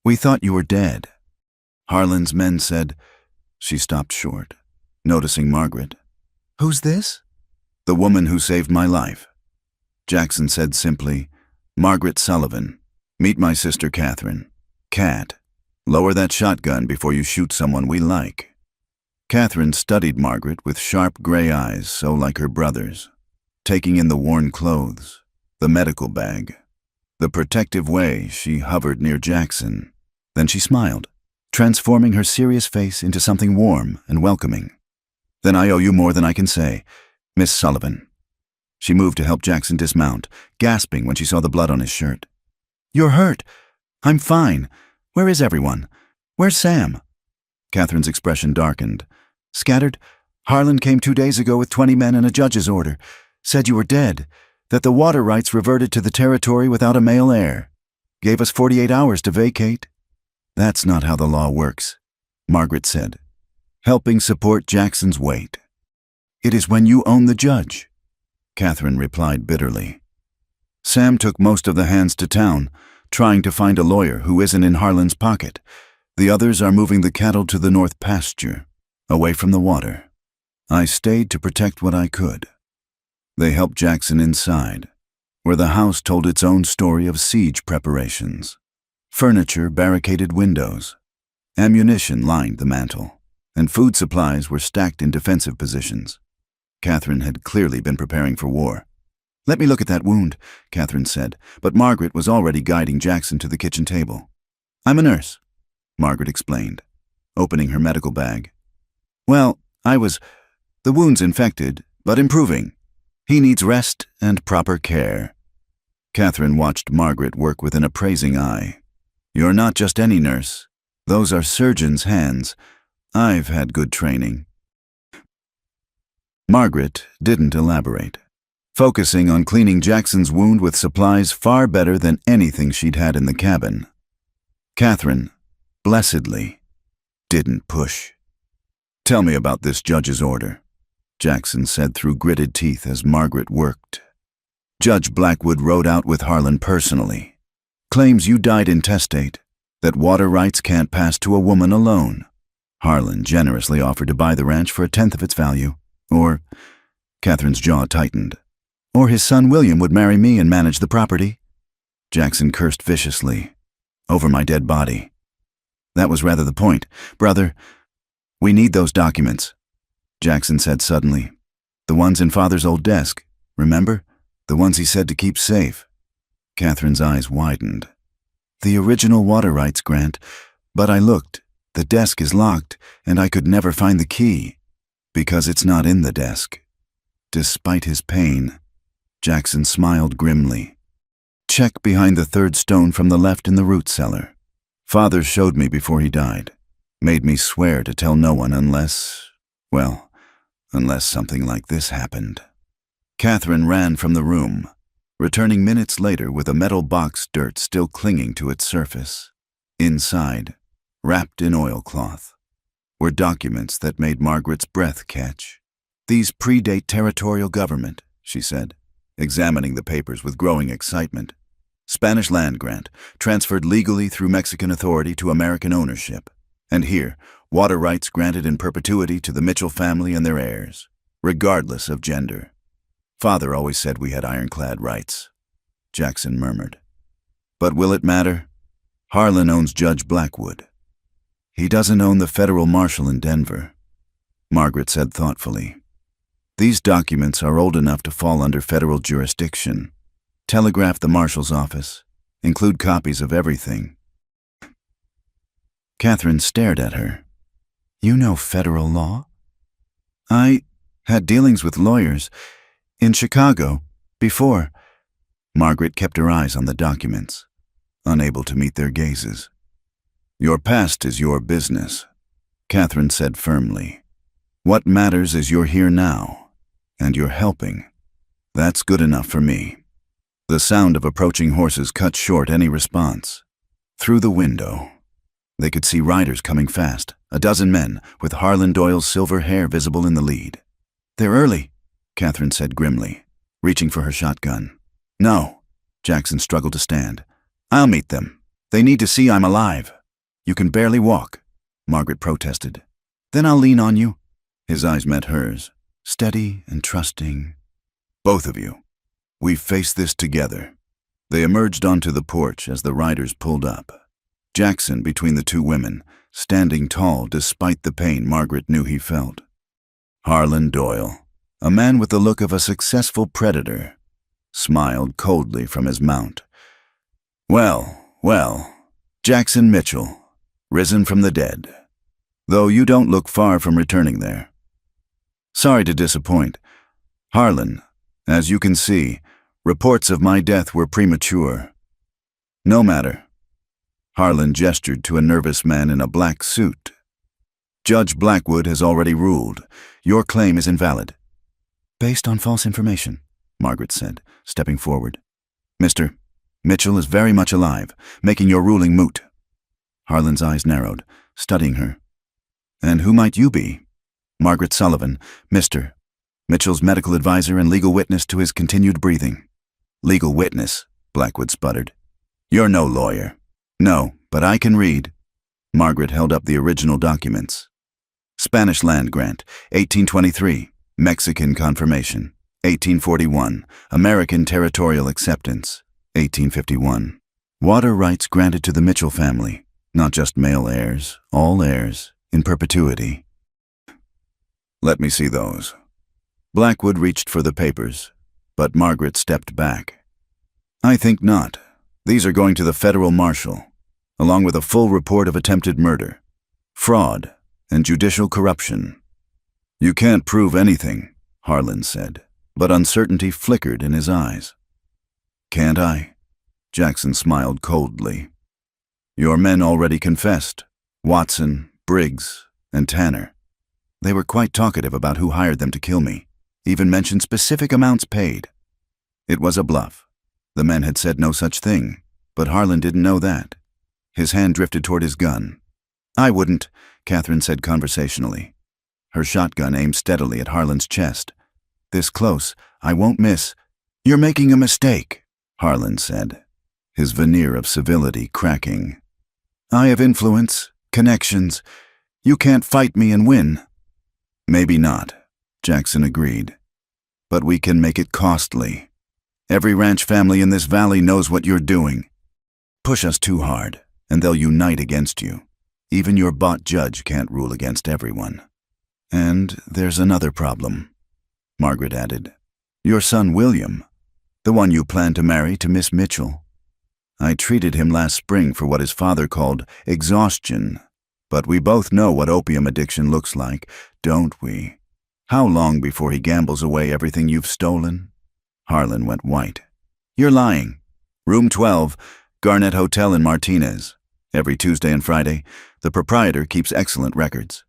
"We thought you were dead." Harlan's men said. She stopped short, noticing Margaret. "Who's this?" "The woman who saved my life." Jackson said simply, "Margaret Sullivan. Meet my sister Catherine. Cat, lower that shotgun before you shoot someone we like." Catherine studied Margaret with sharp gray eyes so like her brother's, taking in the worn clothes, the medical bag, the protective way she hovered near Jackson. Then she smiled, transforming her serious face into something warm and welcoming. "Then I owe you more than I can say, Miss Sullivan." She moved to help Jackson dismount, gasping when she saw the blood on his shirt. "You're hurt." "I'm fine. Where is everyone? Where's Sam?" Catherine's expression darkened. "Scattered? Harlan came 2 days ago with 20 men and a judge's order. Said you were dead, that the water rights reverted to the territory without a male heir. Gave us 48 hours to vacate." "That's not how the law works," Margaret said, helping support Jackson's weight. "It is when you own the judge," Catherine replied bitterly. "Sam took most of the hands to town, trying to find a lawyer who isn't in Harlan's pocket. The others are moving the cattle to the north pasture, away from the water. I stayed to protect what I could." They helped Jackson inside, where the house told its own story of siege preparations. Furniture barricaded windows. Ammunition lined the mantel, and food supplies were stacked in defensive positions. Catherine had clearly been preparing for war. "Let me look at that wound," Catherine said, but Margaret was already guiding Jackson to the kitchen table. "I'm a nurse," Margaret explained, opening her medical bag. "Well, the wound's infected, but improving. He needs rest and proper care." Catherine watched Margaret work with an appraising eye. "You're not just any nurse. Those are surgeons' hands. I've had good training." Margaret didn't elaborate, focusing on cleaning Jackson's wound with supplies far better than anything she'd had in the cabin. Catherine, blessedly, didn't push. "Tell me about this judge's order," Jackson said through gritted teeth as Margaret worked. "Judge Blackwood rode out with Harlan personally. Claims you died intestate, that water rights can't pass to a woman alone. Harlan generously offered to buy the ranch for 1/10 of its value. Or," Catherine's jaw tightened, "or his son William would marry me and manage the property." Jackson cursed viciously. "Over my dead body." "That was rather the point. Brother, we need those documents," Jackson said suddenly. "The ones in Father's old desk, remember? The ones he said to keep safe." Catherine's eyes widened. "The original water rights grant, but I looked. The desk is locked, and I could never find the key. Because it's not in the desk." Despite his pain, Jackson smiled grimly. "Check behind the third stone from the left in the root cellar. Father showed me before he died. Made me swear to tell no one unless something like this happened." Catherine ran from the room, returning minutes later with a metal box dirt still clinging to its surface. Inside, wrapped in oilcloth, were documents that made Margaret's breath catch. "These predate territorial government," she said, examining the papers with growing excitement. "Spanish land grant, transferred legally through Mexican authority to American ownership. And here, water rights granted in perpetuity to the Mitchell family and their heirs, regardless of gender. Father always said we had ironclad rights," Jackson murmured. "But will it matter? Harlan owns Judge Blackwood. He doesn't own the federal marshal in Denver," Margaret said thoughtfully. "These documents are old enough to fall under federal jurisdiction. Telegraph the marshal's office. Include copies of everything." Catherine stared at her. "You know federal law?" "I had dealings with lawyers in Chicago before." Margaret kept her eyes on the documents, unable to meet their gazes. "Your past is your business," Catherine said firmly. "What matters is you're here now, and you're helping. That's good enough for me." The sound of approaching horses cut short any response. Through the window, they could see riders coming fast, 12 men, with Harlan Doyle's silver hair visible in the lead. "They're early," Catherine said grimly, reaching for her shotgun. "No," Jackson struggled to stand. "I'll meet them. They need to see I'm alive." "You can barely walk," Margaret protested. "Then I'll lean on you." His eyes met hers, steady and trusting. "Both of you. We've faced this together." They emerged onto the porch as the riders pulled up. Jackson between the two women, standing tall despite the pain Margaret knew he felt. Harlan Doyle, a man with the look of a successful predator, smiled coldly from his mount. Well, Jackson Mitchell, risen from the dead, though you don't look far from returning there. Sorry to disappoint. Harlan, as you can see, reports of my death were premature. No matter." Harlan gestured to a nervous man in a black suit. "Judge Blackwood has already ruled. Your claim is invalid." "Based on false information," Margaret said, stepping forward. "Mr. Mitchell is very much alive, making your ruling moot." Harlan's eyes narrowed, studying her. "And who might you be?" "Margaret Sullivan, Mr. Mitchell's medical advisor and legal witness to his continued breathing." "Legal witness," Blackwood sputtered. "You're no lawyer." "No, but I can read." Margaret held up the original documents. "Spanish land grant, 1823, Mexican confirmation. 1841. American territorial acceptance. 1851. Water rights granted to the Mitchell family, not just male heirs, all heirs, in perpetuity. Let me see those. Blackwood reached for the papers, but Margaret stepped back. I think not. These are going to the federal marshal, along with a full report of attempted murder, fraud, and judicial corruption. You can't prove anything, Harlan said, but uncertainty flickered in his eyes. Can't I? Jackson smiled coldly. Your men already confessed. Watson, Briggs, and Tanner. They were quite talkative about who hired them to kill me, even mentioned specific amounts paid. It was a bluff. The men had said no such thing, but Harlan didn't know that. His hand drifted toward his gun. I wouldn't, Catherine said conversationally. Her shotgun aimed steadily at Harlan's chest. This close, I won't miss. You're making a mistake, Harlan said, his veneer of civility cracking. I have influence, connections. You can't fight me and win. Maybe not, Jackson agreed. But we can make it costly. Every ranch family in this valley knows what you're doing. Push us too hard, and they'll unite against you. Even your bought judge can't rule against everyone. And there's another problem, Margaret added. Your son William, the one you plan to marry to Miss Mitchell. I treated him last spring for what his father called exhaustion, but we both know what opium addiction looks like, don't we? How long before he gambles away everything you've stolen? Harlan went white. You're lying. Room 12, Garnett Hotel in Martinez. Every Tuesday and Friday, the proprietor keeps excellent records.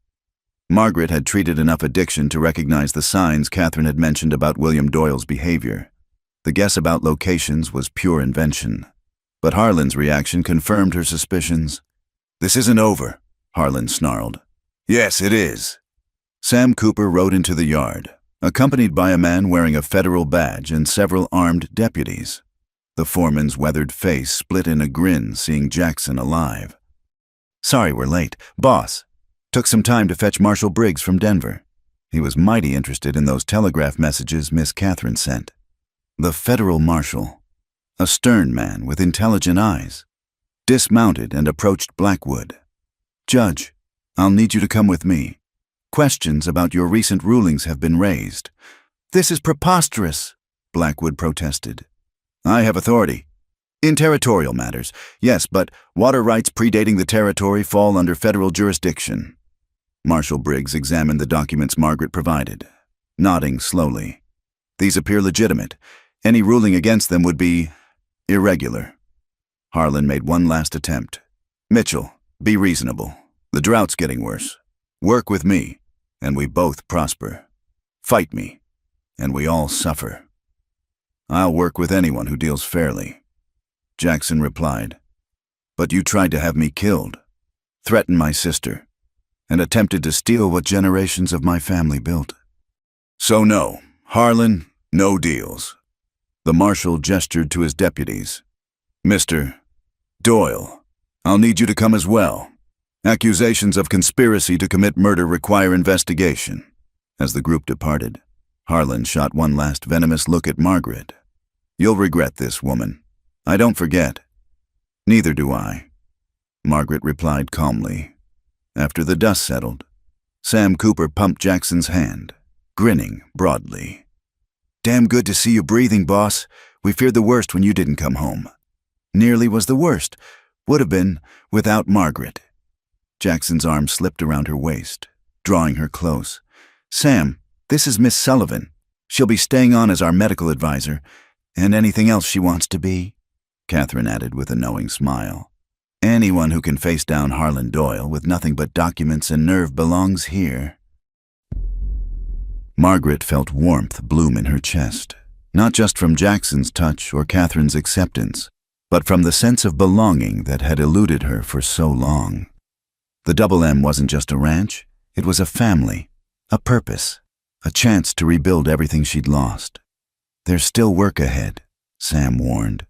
Margaret had treated enough addiction to recognize the signs Catherine had mentioned about William Doyle's behavior. The guess about locations was pure invention. But Harlan's reaction confirmed her suspicions. This isn't over, Harlan snarled. Yes, it is. Sam Cooper rode into the yard, accompanied by a man wearing a federal badge and several armed deputies. The foreman's weathered face split in a grin seeing Jackson alive. Sorry we're late. Boss, took some time to fetch Marshal Briggs from Denver. He was mighty interested in those telegraph messages Miss Catherine sent. The federal marshal, a stern man with intelligent eyes, dismounted and approached Blackwood. Judge, I'll need you to come with me. Questions about your recent rulings have been raised. This is preposterous, Blackwood protested. I have authority. In territorial matters, yes, but water rights predating the territory fall under federal jurisdiction. Marshal Briggs examined the documents Margaret provided, nodding slowly. These appear legitimate. Any ruling against them would be irregular. Harlan made one last attempt. Mitchell, be reasonable. The drought's getting worse. Work with me, and we both prosper. Fight me, and we all suffer. I'll work with anyone who deals fairly. Jackson replied. But you tried to have me killed, threatened my sister, and attempted to steal what generations of my family built. So no, Harlan, no deals. The marshal gestured to his deputies. Mr. Doyle, I'll need you to come as well. Accusations of conspiracy to commit murder require investigation. As the group departed, Harlan shot one last venomous look at Margaret. You'll regret this, woman. I don't forget. Neither do I, Margaret replied calmly. After the dust settled, Sam Cooper pumped Jackson's hand, grinning broadly. Damn good to see you breathing, boss. We feared the worst when you didn't come home. Nearly was the worst. Would have been without Margaret. Jackson's arm slipped around her waist, drawing her close. Sam, this is Miss Sullivan. She'll be staying on as our medical advisor, and anything else she wants to be, Catherine added with a knowing smile. Anyone who can face down Harlan Doyle with nothing but documents and nerve belongs here. Margaret felt warmth bloom in her chest, not just from Jackson's touch or Catherine's acceptance, but from the sense of belonging that had eluded her for so long. The Double M wasn't just a ranch, it was a family, a purpose, a chance to rebuild everything she'd lost. There's still work ahead, Sam warned.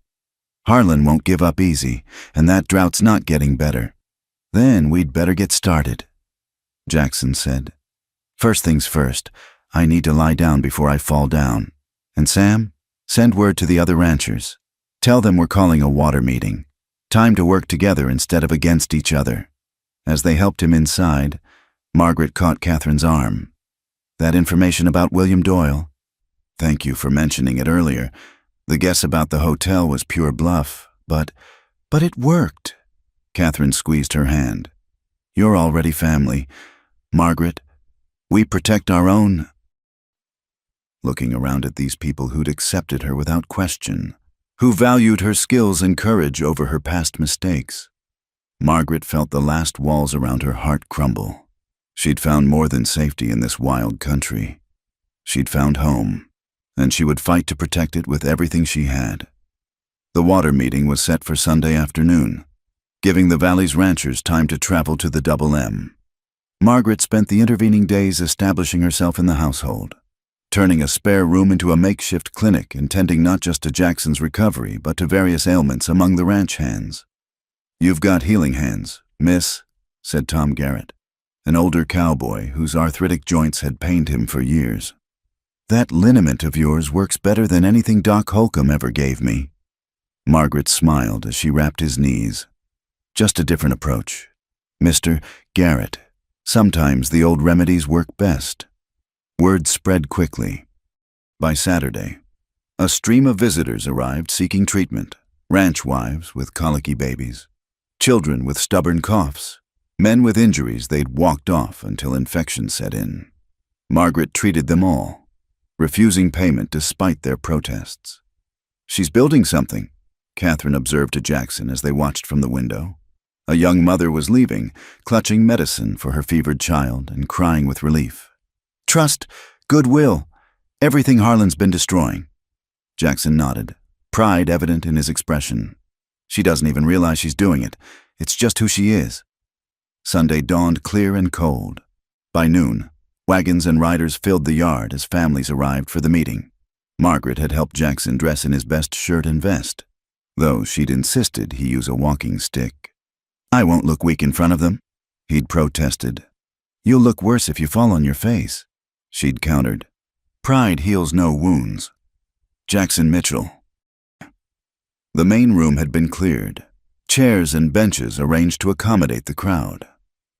Harlan won't give up easy, and that drought's not getting better. Then we'd better get started, Jackson said. First things first, I need to lie down before I fall down. And Sam, send word to the other ranchers. Tell them we're calling a water meeting. Time to work together instead of against each other." As they helped him inside, Margaret caught Catherine's arm. "That information about William Doyle? Thank you for mentioning it earlier. The guess about the hotel was pure bluff, but it worked." Catherine squeezed her hand. "You're already family. Margaret, we protect our own." Looking around at these people who'd accepted her without question, who valued her skills and courage over her past mistakes, Margaret felt the last walls around her heart crumble. She'd found more than safety in this wild country. She'd found home, and she would fight to protect it with everything she had. The water meeting was set for Sunday afternoon, giving the valley's ranchers time to travel to the Double M. Margaret spent the intervening days establishing herself in the household, turning a spare room into a makeshift clinic and tending not just to Jackson's recovery but to various ailments among the ranch hands. "You've got healing hands, miss," said Tom Garrett, an older cowboy whose arthritic joints had pained him for years. "That liniment of yours works better than anything Doc Holcomb ever gave me." Margaret smiled as she wrapped his knees. "Just a different approach. Mr. Garrett, sometimes the old remedies work best." Word spread quickly. By Saturday, a stream of visitors arrived seeking treatment. Ranch wives with colicky babies, children with stubborn coughs, men with injuries they'd walked off until infection set in. Margaret treated them all, refusing payment despite their protests. "She's building something," Catherine observed to Jackson as they watched from the window. A young mother was leaving, clutching medicine for her fevered child and crying with relief. "Trust, goodwill, everything Harlan's been destroying." Jackson nodded, pride evident in his expression. "She doesn't even realize she's doing it. It's just who she is." Sunday dawned clear and cold. By noon, wagons and riders filled the yard as families arrived for the meeting. Margaret had helped Jackson dress in his best shirt and vest, though she'd insisted he use a walking stick. "I won't look weak in front of them," he'd protested. "You'll look worse if you fall on your face," she'd countered. "Pride heals no wounds." Jackson Mitchell. The main room had been cleared, chairs and benches arranged to accommodate the crowd.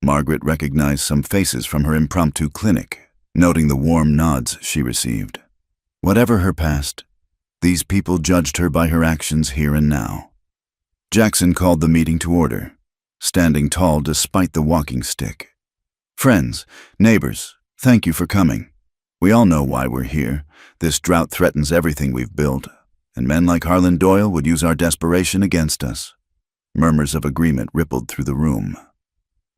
Margaret recognized some faces from her impromptu clinic, noting the warm nods she received. Whatever her past, these people judged her by her actions here and now. Jackson called the meeting to order, standing tall despite the walking stick. "Friends, neighbors, thank you for coming. We all know why we're here. This drought threatens everything we've built, and men like Harlan Doyle would use our desperation against us." Murmurs of agreement rippled through the room.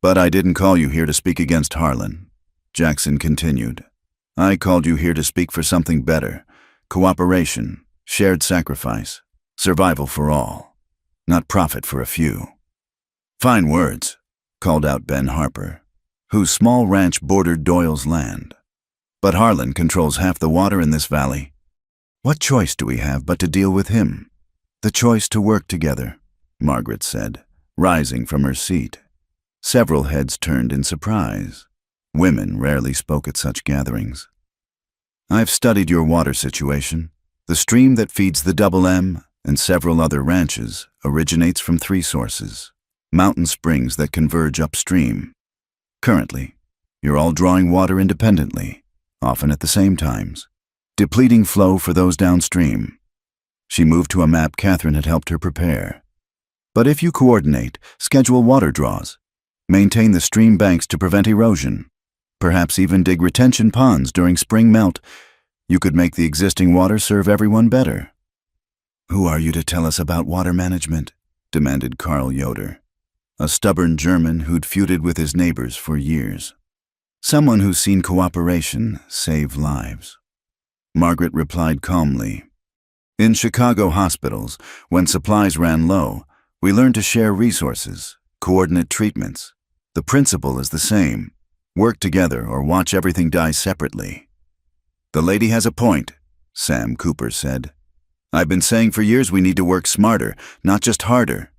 "But I didn't call you here to speak against Harlan," Jackson continued. "I called you here to speak for something better: cooperation, shared sacrifice, survival for all, not profit for a few." "Fine words," called out Ben Harper, whose small ranch bordered Doyle's land. "But Harlan controls half the water in this valley. What choice do we have but to deal with him?" "The choice to work together," Margaret said, rising from her seat. Several heads turned in surprise. Women rarely spoke at such gatherings. "I've studied your water situation. The stream that feeds the Double M and several other ranches originates from 3 sources, mountain springs that converge upstream. Currently, you're all drawing water independently, often at the same times, depleting flow for those downstream." She moved to a map Catherine had helped her prepare. "But if you coordinate, schedule water draws, maintain the stream banks to prevent erosion, perhaps even dig retention ponds during spring melt, you could make the existing water serve everyone better." "Who are you to tell us about water management?" demanded Karl Yoder, a stubborn German who'd feuded with his neighbors for years. "Someone who's seen cooperation save lives." Margaret replied calmly. "In Chicago hospitals, when supplies ran low, we learned to share resources, coordinate treatments. The principle is the same: work together or watch everything die separately." "The lady has a point," Sam Cooper said. "I've been saying for years we need to work smarter, not just harder."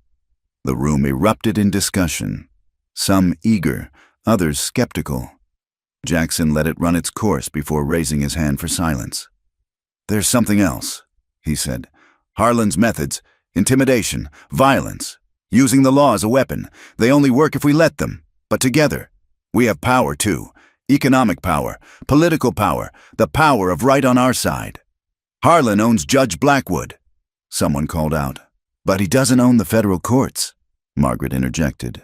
The room erupted in discussion, some eager, others skeptical. Jackson let it run its course before raising his hand for silence. "There's something else," he said. "Harlan's methods, intimidation, violence, using the law as a weapon. They only work if we let them. But together, we have power too. Economic power, political power, the power of right on our side. Harlan owns Judge Blackwood," someone called out. "But he doesn't own the federal courts," Margaret interjected.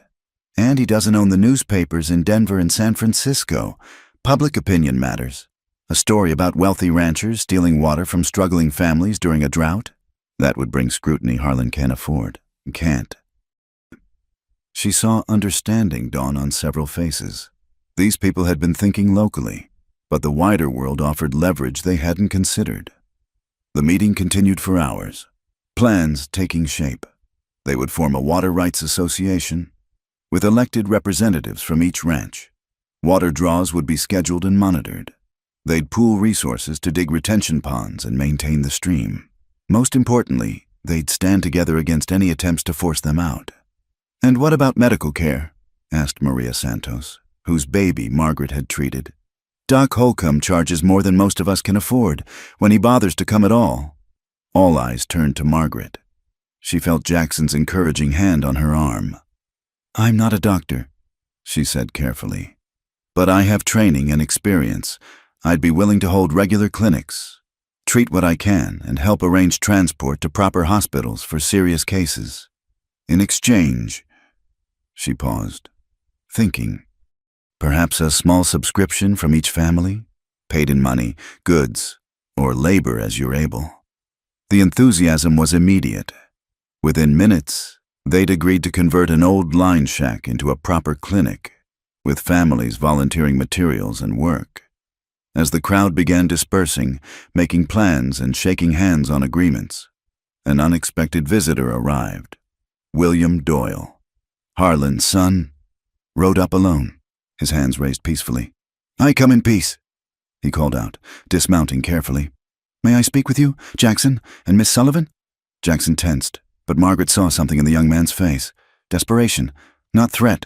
"And he doesn't own the newspapers in Denver and San Francisco. Public opinion matters. A story about wealthy ranchers stealing water from struggling families during a drought? That would bring scrutiny Harlan can't afford. Can't." She saw understanding dawn on several faces. These people had been thinking locally, but the wider world offered leverage they hadn't considered. The meeting continued for hours, plans taking shape. They would form a water rights association with elected representatives from each ranch. Water draws would be scheduled and monitored. They'd pool resources to dig retention ponds and maintain the stream. Most importantly, they'd stand together against any attempts to force them out. "And what about medical care?" asked Maria Santos, whose baby Margaret had treated. "Doc Holcomb charges more than most of us can afford, when he bothers to come at all." All eyes turned to Margaret. She felt Jackson's encouraging hand on her arm. "I'm not a doctor," she said carefully. "But I have training and experience. I'd be willing to hold regular clinics, treat what I can, and help arrange transport to proper hospitals for serious cases. In exchange," she paused, thinking, "perhaps a small subscription from each family, paid in money, goods, or labor as you're able." The enthusiasm was immediate. Within minutes, they'd agreed to convert an old line shack into a proper clinic, with families volunteering materials and work. As the crowd began dispersing, making plans and shaking hands on agreements, an unexpected visitor arrived. William Doyle, Harlan's son, rode up alone, his hands raised peacefully. "I come in peace," he called out, dismounting carefully. "May I speak with you, Jackson, and Miss Sullivan?" Jackson tensed, but Margaret saw something in the young man's face. Desperation, not threat.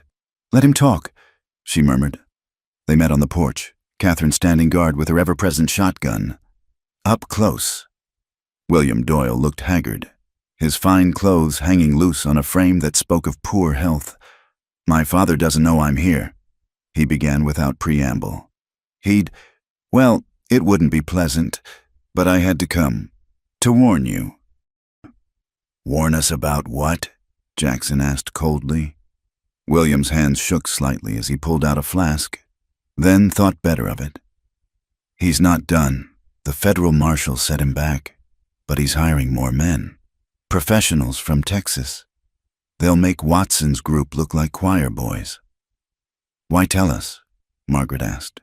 "Let him talk," she murmured. They met on the porch, Catherine standing guard with her ever-present shotgun. Up close. William Doyle looked haggard, his fine clothes hanging loose on a frame that spoke of poor health. "My father doesn't know I'm here," he began without preamble. Well, it wouldn't be pleasant, but I had to come, to warn you." "Warn us about what?" Jackson asked coldly. William's hands shook slightly as he pulled out a flask, then thought better of it. "He's not done. The federal marshal set him back, but he's hiring more men. Professionals from Texas. They'll make Watson's group look like choir boys." "Why tell us?" Margaret asked,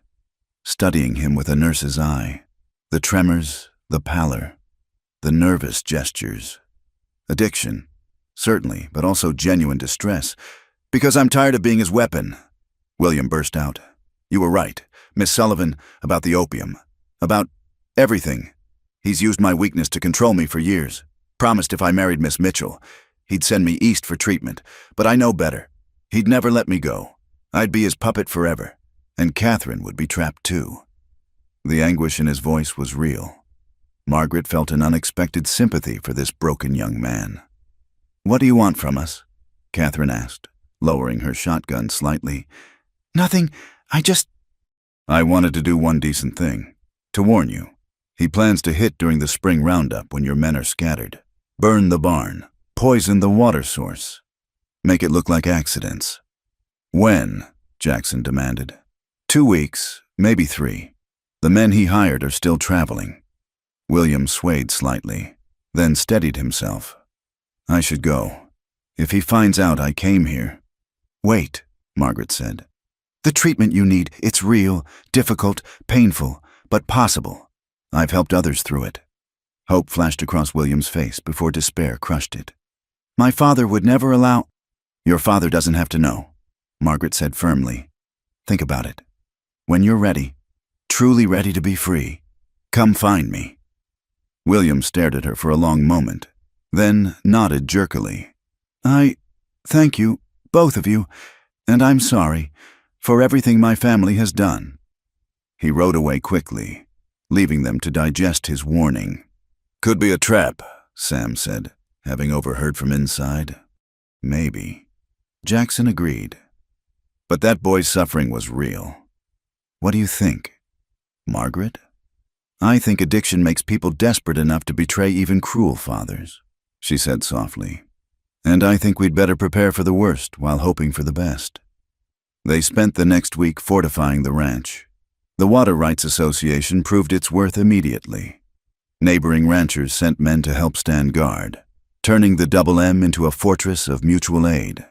studying him with a nurse's eye. The tremors, the pallor, the nervous gestures. Addiction, certainly, but also genuine distress. "Because I'm tired of being his weapon," William burst out. "You were right, Miss Sullivan, about the opium. About everything. He's used my weakness to control me for years. Promised if I married Miss Mitchell, he'd send me east for treatment. But I know better. He'd never let me go. I'd be his puppet forever. And Catherine would be trapped too." The anguish in his voice was real. Margaret felt an unexpected sympathy for this broken young man. "What do you want from us?" Catherine asked, lowering her shotgun slightly. "Nothing. I wanted to do one decent thing. To warn you. He plans to hit during the spring roundup when your men are scattered. Burn the barn. Poison the water source. Make it look like accidents." "When?" Jackson demanded. 2 weeks, maybe 3. The men he hired are still traveling." William swayed slightly, then steadied himself. "I should go. If he finds out I came here—" "Wait," Margaret said. "The treatment you need, it's real, difficult, painful, but possible. I've helped others through it." Hope flashed across William's face before despair crushed it. "My father would never allow—" "Your father doesn't have to know," Margaret said firmly. "Think about it. When you're ready, truly ready to be free, come find me." William stared at her for a long moment, then nodded jerkily. Thank you, both of you, and I'm sorry for everything my family has done." He rode away quickly, leaving them to digest his warning. "Could be a trap," Sam said, having overheard from inside. "Maybe." Jackson agreed. But that boy's suffering was real. "What do you think, Margaret?" "I think addiction makes people desperate enough to betray even cruel fathers," she said softly. "And I think we'd better prepare for the worst while hoping for the best." They spent the next week fortifying the ranch. The Water Rights Association proved its worth immediately. Neighboring ranchers sent men to help stand guard, turning the Double M into a fortress of mutual aid.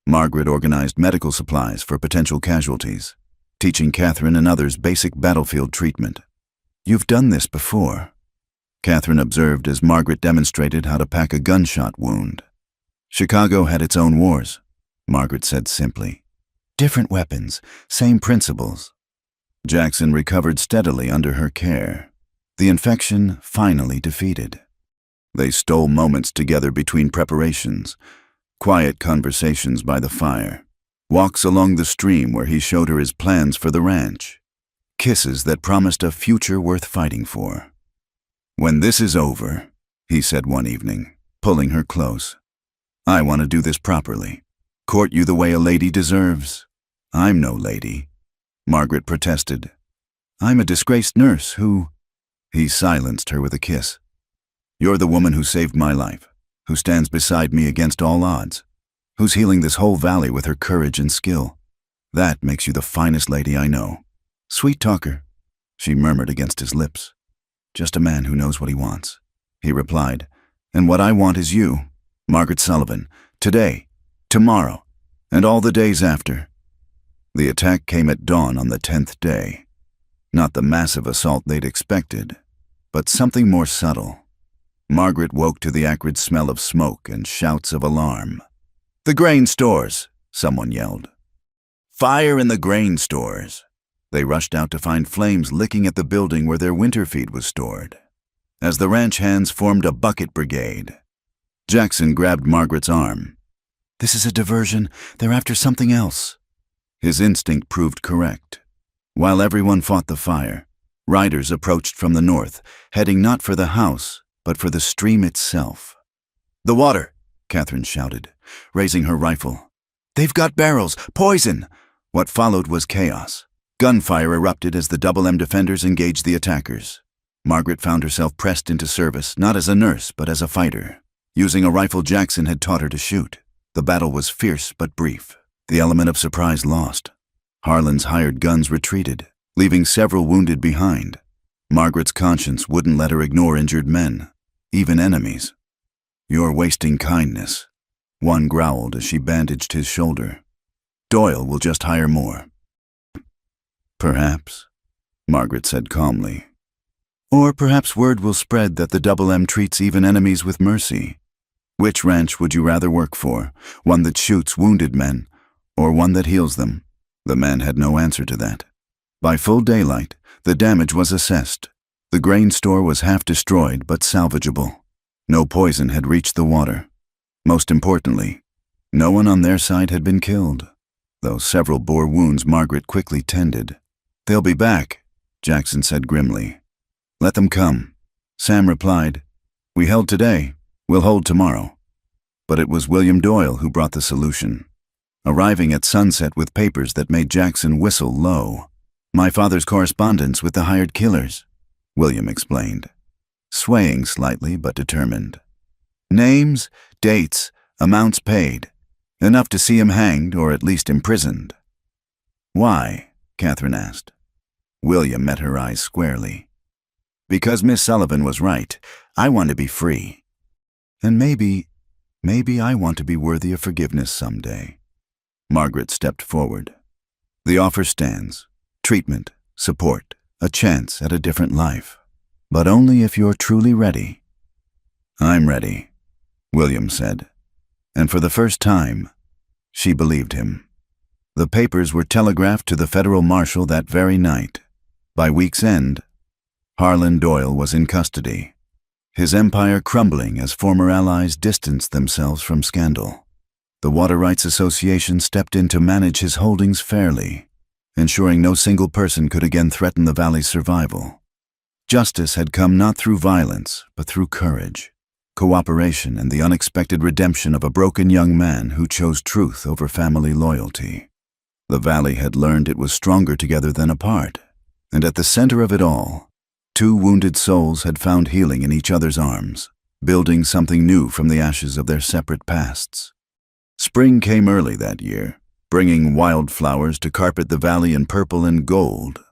Margaret organized medical supplies for potential casualties, teaching Catherine and others basic battlefield treatment. "You've done this before," Catherine observed as Margaret demonstrated how to pack a gunshot wound. "Chicago had its own wars," Margaret said simply. "Different weapons, same principles." Jackson recovered steadily under her care, the infection finally defeated. They stole moments together between preparations, quiet conversations by the fire, walks along the stream where he showed her his plans for the ranch, kisses that promised a future worth fighting for. "When this is over," he said one evening, pulling her close, "I want to do this properly, court you the way a lady deserves." "I'm no lady," Margaret protested. "I'm a disgraced nurse who—" He silenced her with a kiss. "You're the woman who saved my life, who stands beside me against all odds, who's healing this whole valley with her courage and skill. That makes you the finest lady I know." "Sweet talker," she murmured against his lips. "Just a man who knows what he wants," he replied. "And what I want is you, Margaret Sullivan, today, tomorrow, and all the days after." The attack came at dawn on the 10th day. Not the massive assault they'd expected, but something more subtle. Margaret woke to the acrid smell of smoke and shouts of alarm. "The grain stores!" someone yelled. "Fire in the grain stores!" They rushed out to find flames licking at the building where their winter feed was stored. As the ranch hands formed a bucket brigade, Jackson grabbed Margaret's arm. "This is a diversion. They're after something else." His instinct proved correct. While everyone fought the fire, riders approached from the north, heading not for the house, but for the stream itself. "The water!" Catherine shouted, raising her rifle. "They've got barrels! Poison!" What followed was chaos. Gunfire erupted as the Double M defenders engaged the attackers. Margaret found herself pressed into service, not as a nurse, but as a fighter. Using a rifle Jackson had taught her to shoot. The battle was fierce but brief, the element of surprise lost. Harlan's hired guns retreated, leaving several wounded behind. Margaret's conscience wouldn't let her ignore injured men, even enemies. "You're wasting kindness," one growled as she bandaged his shoulder. "Doyle will just hire more." "Perhaps," Margaret said calmly. "Or perhaps word will spread that the Double M treats even enemies with mercy. Which ranch would you rather work for? One that shoots wounded men, or one that heals them?" The man had no answer to that. By full daylight, the damage was assessed. The grain store was half destroyed but salvageable. No poison had reached the water. Most importantly, no one on their side had been killed, though several bore wounds Margaret quickly tended. "They'll be back," Jackson said grimly. "Let them come." Sam replied, "We held today, we'll hold tomorrow." But it was William Doyle who brought the solution, arriving at sunset with papers that made Jackson whistle low. "My father's correspondence with the hired killers," William explained, swaying slightly but determined. "Names, dates, amounts paid. Enough to see him hanged or at least imprisoned." "Why?" Catherine asked. William met her eyes squarely. "Because Miss Sullivan was right. I want to be free. And maybe I want to be worthy of forgiveness someday." Margaret stepped forward. "The offer stands. Treatment, support, a chance at a different life. But only if you're truly ready." "I'm ready," William said. And for the first time, she believed him. The papers were telegraphed to the federal marshal that very night. By week's end, Harlan Doyle was in custody, his empire crumbling as former allies distanced themselves from scandal. The Water Rights Association stepped in to manage his holdings fairly, ensuring no single person could again threaten the valley's survival. Justice had come not through violence, but through courage, cooperation, and the unexpected redemption of a broken young man who chose truth over family loyalty. The valley had learned it was stronger together than apart, and at the center of it all, two wounded souls had found healing in each other's arms, building something new from the ashes of their separate pasts. Spring came early that year, bringing wildflowers to carpet the valley in purple and gold.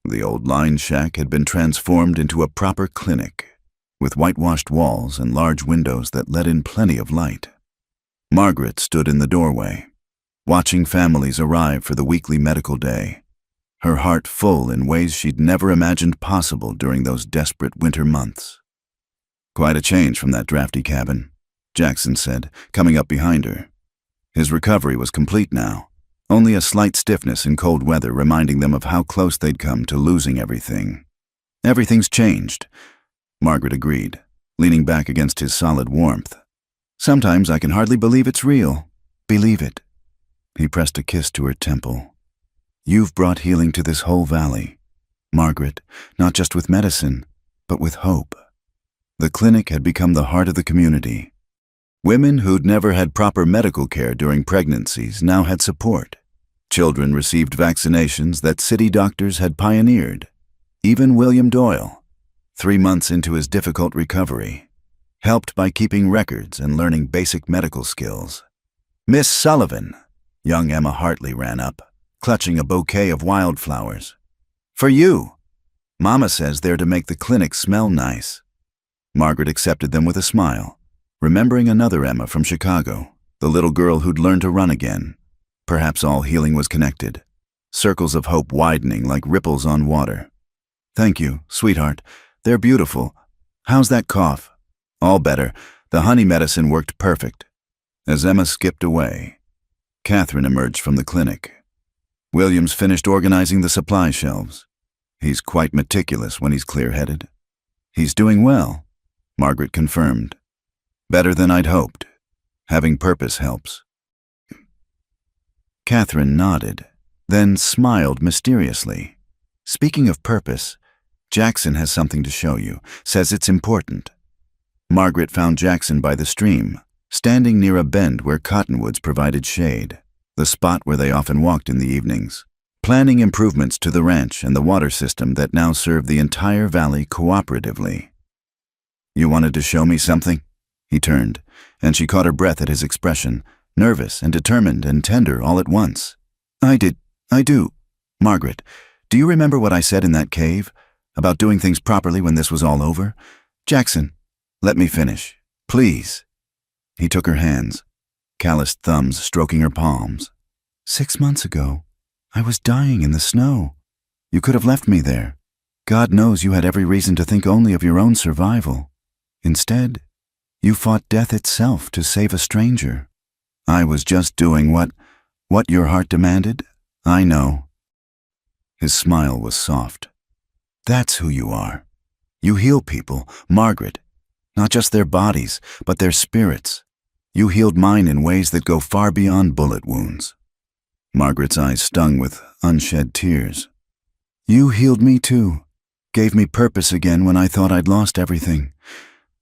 The old line shack had been transformed into a proper clinic, with whitewashed walls and large windows that let in plenty of light. Margaret stood in the doorway, watching families arrive for the weekly medical day, her heart full in ways she'd never imagined possible during those desperate winter months. "Quite a change from that drafty cabin," Jackson said, coming up behind her. His recovery was complete now, only a slight stiffness in cold weather reminding them of how close they'd come to losing everything. "Everything's changed," Margaret agreed, leaning back against his solid warmth. "Sometimes I can hardly believe it's real. Believe it." He pressed a kiss to her temple. "You've brought healing to this whole valley, Margaret, not just with medicine, but with hope." The clinic had become the heart of the community. Women who'd never had proper medical care during pregnancies now had support. Children received vaccinations that city doctors had pioneered. Even William Doyle, 3 months into his difficult recovery, helped by keeping records and learning basic medical skills. "Miss Sullivan," young Emma Hartley ran up, clutching a bouquet of wildflowers. "For you. Mama says they're to make the clinic smell nice." Margaret accepted them with a smile, remembering another Emma from Chicago, the little girl who'd learned to run again. Perhaps all healing was connected, circles of hope widening like ripples on water. "Thank you, sweetheart. They're beautiful. How's that cough?" "All better. The honey medicine worked perfect." As Emma skipped away, Catherine emerged from the clinic. "William's finished organizing the supply shelves. He's quite meticulous when he's clear-headed." "He's doing well," Margaret confirmed. "Better than I'd hoped. Having purpose helps." Catherine nodded, then smiled mysteriously. "Speaking of purpose, Jackson has something to show you, says it's important." Margaret found Jackson by the stream, standing near a bend where cottonwoods provided shade, the spot where they often walked in the evenings, planning improvements to the ranch and the water system that now served the entire valley cooperatively. "You wanted to show me something?" He turned, and she caught her breath at his expression, nervous and determined and tender all at once. I do. Margaret, do you remember what I said in that cave? About doing things properly when this was all over? Jackson, let me finish, please." He took her hands, calloused thumbs stroking her palms. 6 months ago, I was dying in the snow. You could have left me there. God knows you had every reason to think only of your own survival. Instead, you fought death itself to save a stranger. I was just doing what your heart demanded. I know. His smile was soft. That's who you are. You heal people, Margaret. Not just their bodies, but their spirits. You healed mine in ways that go far beyond bullet wounds. Margaret's eyes stung with unshed tears. You healed me too. Gave me purpose again when I thought I'd lost everything.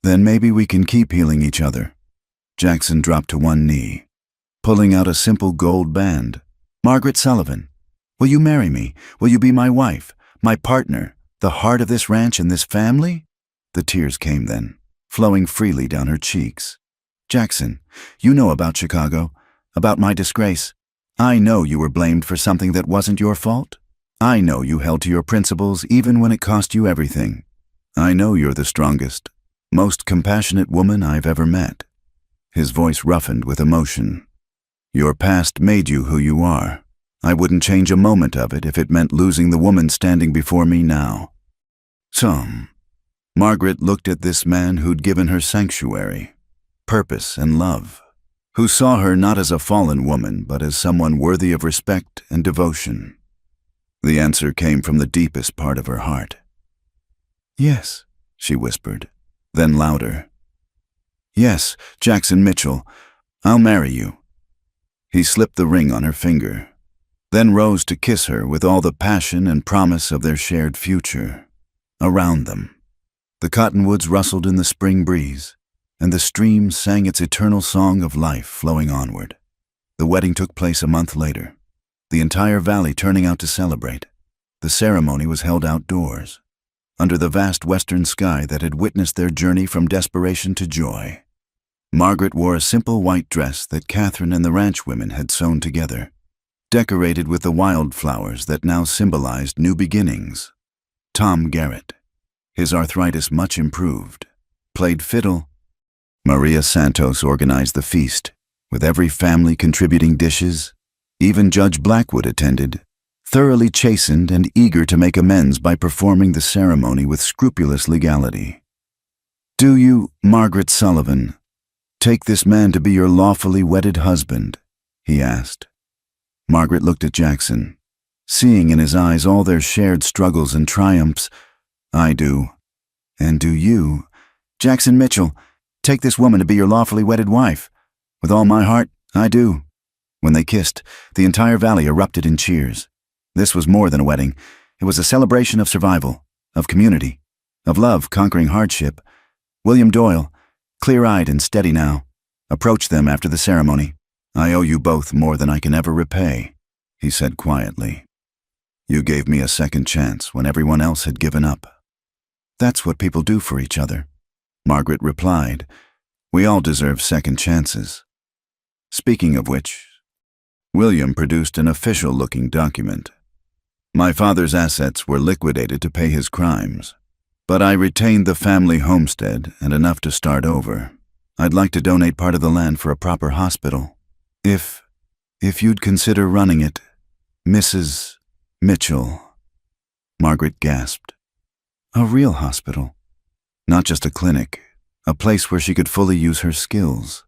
Then maybe we can keep healing each other. Jackson dropped to one knee, pulling out a simple gold band. Margaret Sullivan, will you marry me? Will you be my wife, my partner, the heart of this ranch and this family? The tears came then, flowing freely down her cheeks. Jackson, you know about Chicago, about my disgrace. I know you were blamed for something that wasn't your fault. I know you held to your principles even when it cost you everything. I know you're the strongest, most compassionate woman I've ever met. His voice roughened with emotion. Your past made you who you are. I wouldn't change a moment of it if it meant losing the woman standing before me now. Margaret looked at this man who'd given her sanctuary, purpose and love, who saw her not as a fallen woman but as someone worthy of respect and devotion. The answer came from the deepest part of her heart. Yes, she whispered, then louder. Yes, Jackson Mitchell, I'll marry you. He slipped the ring on her finger, then rose to kiss her with all the passion and promise of their shared future. Around them, The cottonwoods rustled in the spring breeze, and the stream sang its eternal song of life flowing onward. The wedding took place a month later, the entire valley turning out to celebrate. The ceremony was held outdoors, under the vast western sky that had witnessed their journey from desperation to joy. Margaret wore a simple white dress that Catherine and the ranch women had sewn together, decorated with the wildflowers that now symbolized new beginnings. Tom Garrett, his arthritis much improved, played fiddle. Maria Santos organized the feast, with every family contributing dishes. Even Judge Blackwood attended, thoroughly chastened and eager to make amends by performing the ceremony with scrupulous legality. "Do you, Margaret Sullivan, take this man to be your lawfully wedded husband?" he asked. Margaret looked at Jackson, seeing in his eyes all their shared struggles and triumphs. "I do." "And do you, Jackson Mitchell, take this woman to be your lawfully wedded wife?" "With all my heart, I do." When they kissed, the entire valley erupted in cheers. This was more than a wedding. It was a celebration of survival, of community, of love conquering hardship. William Doyle, clear-eyed and steady now, approached them after the ceremony. "I owe you both more than I can ever repay," he said quietly. "You gave me a second chance when everyone else had given up." "That's what people do for each other," Margaret replied. "We all deserve second chances." Speaking of which, William produced an official-looking document. "My father's assets were liquidated to pay his crimes, but I retained the family homestead and enough to start over. I'd like to donate part of the land for a proper hospital. If you'd consider running it, Mrs. Mitchell." Margaret gasped. A real hospital, not just a clinic, a place where she could fully use her skills,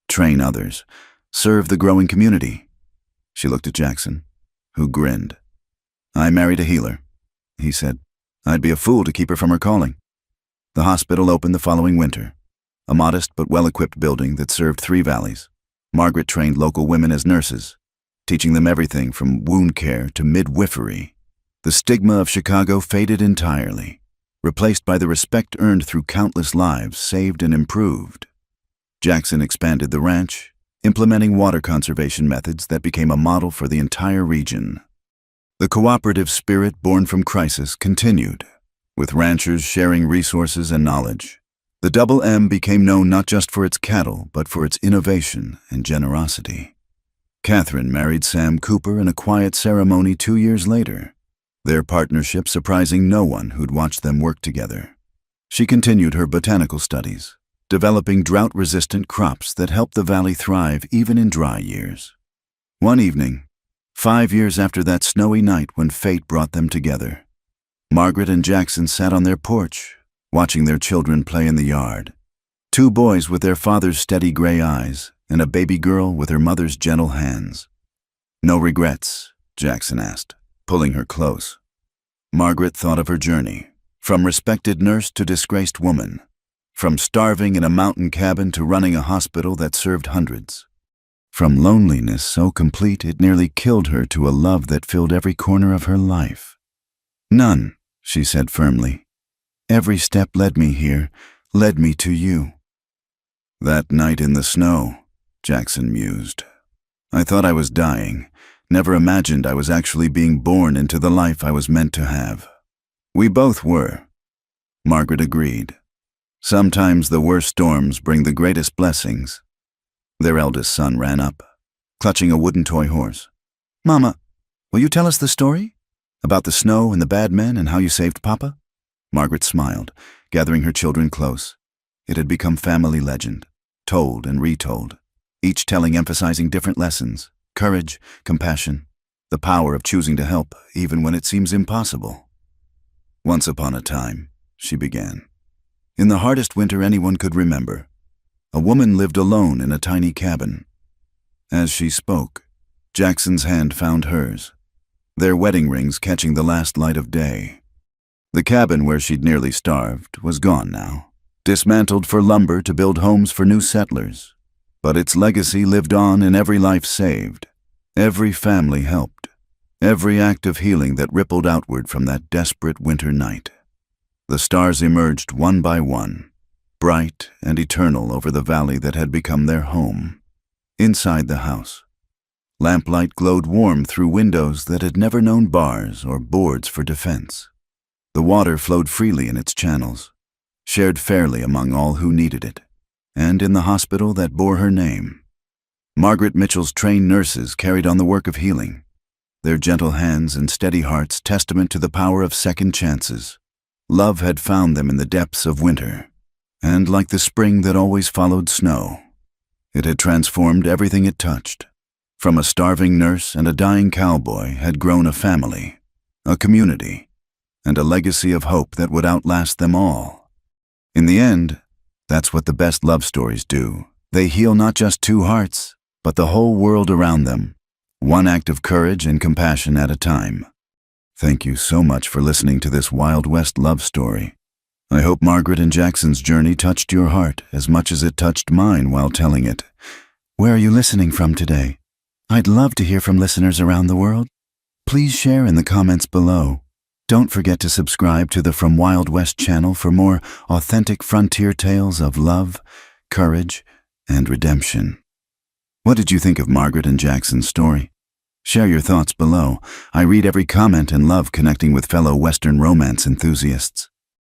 train others, serve the growing community. She looked at Jackson, who grinned. "I married a healer," he said. "I'd be a fool to keep her from her calling." The hospital opened the following winter, a modest but well-equipped building that served 3 valleys. Margaret trained local women as nurses, teaching them everything from wound care to midwifery. The stigma of Chicago faded entirely, replaced by the respect earned through countless lives saved and improved. Jackson expanded the ranch, implementing water conservation methods that became a model for the entire region. The cooperative spirit born from crisis continued, with ranchers sharing resources and knowledge. The Double M became known not just for its cattle, but for its innovation and generosity. Catherine married Sam Cooper in a quiet ceremony 2 years later, their partnership surprising no one who'd watched them work together. She continued her botanical studies, developing drought-resistant crops that helped the valley thrive even in dry years. One evening, 5 years after that snowy night when fate brought them together, Margaret and Jackson sat on their porch, watching their children play in the yard. 2 boys with their father's steady gray eyes, and a baby girl with her mother's gentle hands. "No regrets?" Jackson asked, pulling her close. Margaret thought of her journey, from respected nurse to disgraced woman, from starving in a mountain cabin to running a hospital that served hundreds, from loneliness so complete it nearly killed her to a love that filled every corner of her life. "None," she said firmly. "Every step led me here, led me to you." "That night in the snow," Jackson mused. "I thought I was dying, never imagined I was actually being born into the life I was meant to have." "We both were," Margaret agreed. "Sometimes the worst storms bring the greatest blessings." Their eldest son ran up, clutching a wooden toy horse. "Mama, will you tell us the story? About the snow and the bad men and how you saved Papa?" Margaret smiled, gathering her children close. It had become family legend, told and retold, each telling emphasizing different lessons: courage, compassion, the power of choosing to help even when it seems impossible. "Once upon a time," she began, "in the hardest winter anyone could remember, a woman lived alone in a tiny cabin." As she spoke, Jackson's hand found hers, their wedding rings catching the last light of day. The cabin where she'd nearly starved was gone now, dismantled for lumber to build homes for new settlers. But its legacy lived on in every life saved, every family helped, every act of healing that rippled outward from that desperate winter night. The stars emerged one by one, bright and eternal over the valley that had become their home. Inside the house, lamplight glowed warm through windows that had never known bars or boards for defense. The water flowed freely in its channels, shared fairly among all who needed it, and in the hospital that bore her name, Margaret Mitchell's trained nurses carried on the work of healing, their gentle hands and steady hearts testament to the power of second chances. Love had found them in the depths of winter, and like the spring that always followed snow, it had transformed everything it touched. From a starving nurse and a dying cowboy had grown a family, a community, and a legacy of hope that would outlast them all. In the end, that's what the best love stories do. They heal not just two hearts, but the whole world around them, one act of courage and compassion at a time. Thank you so much for listening to this Wild West love story. I hope Margaret and Jackson's journey touched your heart as much as it touched mine while telling it. Where are you listening from today? I'd love to hear from listeners around the world. Please share in the comments below. Don't forget to subscribe to the From Wild West channel for more authentic frontier tales of love, courage, and redemption. What did you think of Margaret and Jackson's story? Share your thoughts below. I read every comment and love connecting with fellow Western romance enthusiasts.